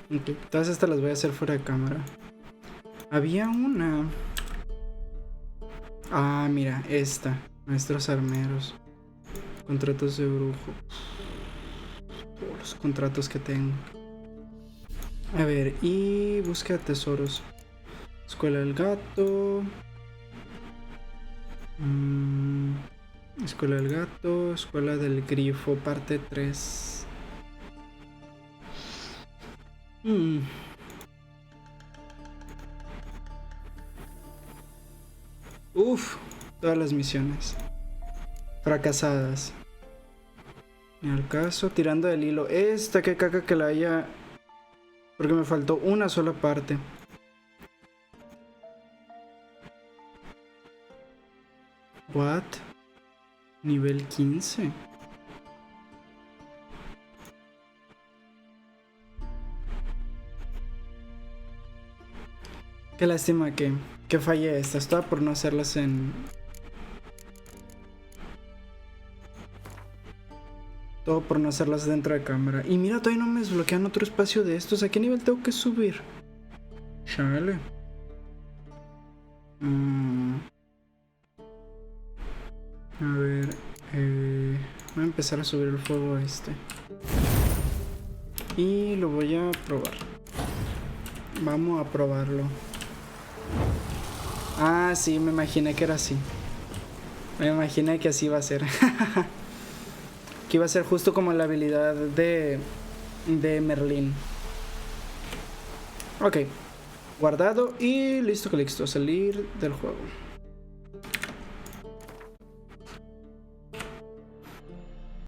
Okay. Todas estas las voy a hacer fuera de cámara. Había una. Ah, mira, esta. Maestros armeros. Contratos de brujo. Todos los contratos que tengo. A ver, y búsqueda de tesoros. Escuela del gato. Escuela del gato. Escuela del grifo, parte 3. Uf, todas las misiones fracasadas. Ni al caso, tirando del hilo. Esta que caca que la haya. Porque me faltó una sola parte. What? Nivel 15. Qué lástima que fallé esta. Estaba por no hacerlas en... Todo por no hacerlas dentro de cámara. Y mira, todavía no me desbloquean otro espacio de estos. ¿A qué nivel tengo que subir? Chale. A ver. Voy a empezar a subir el fuego este. Y lo voy a probar. Vamos a probarlo. Ah, sí, me imaginé que era así. Me imaginé que así iba a ser. Que iba a ser justo como la habilidad de Merlín. Ok. Guardado y listo que listo. Salir del juego.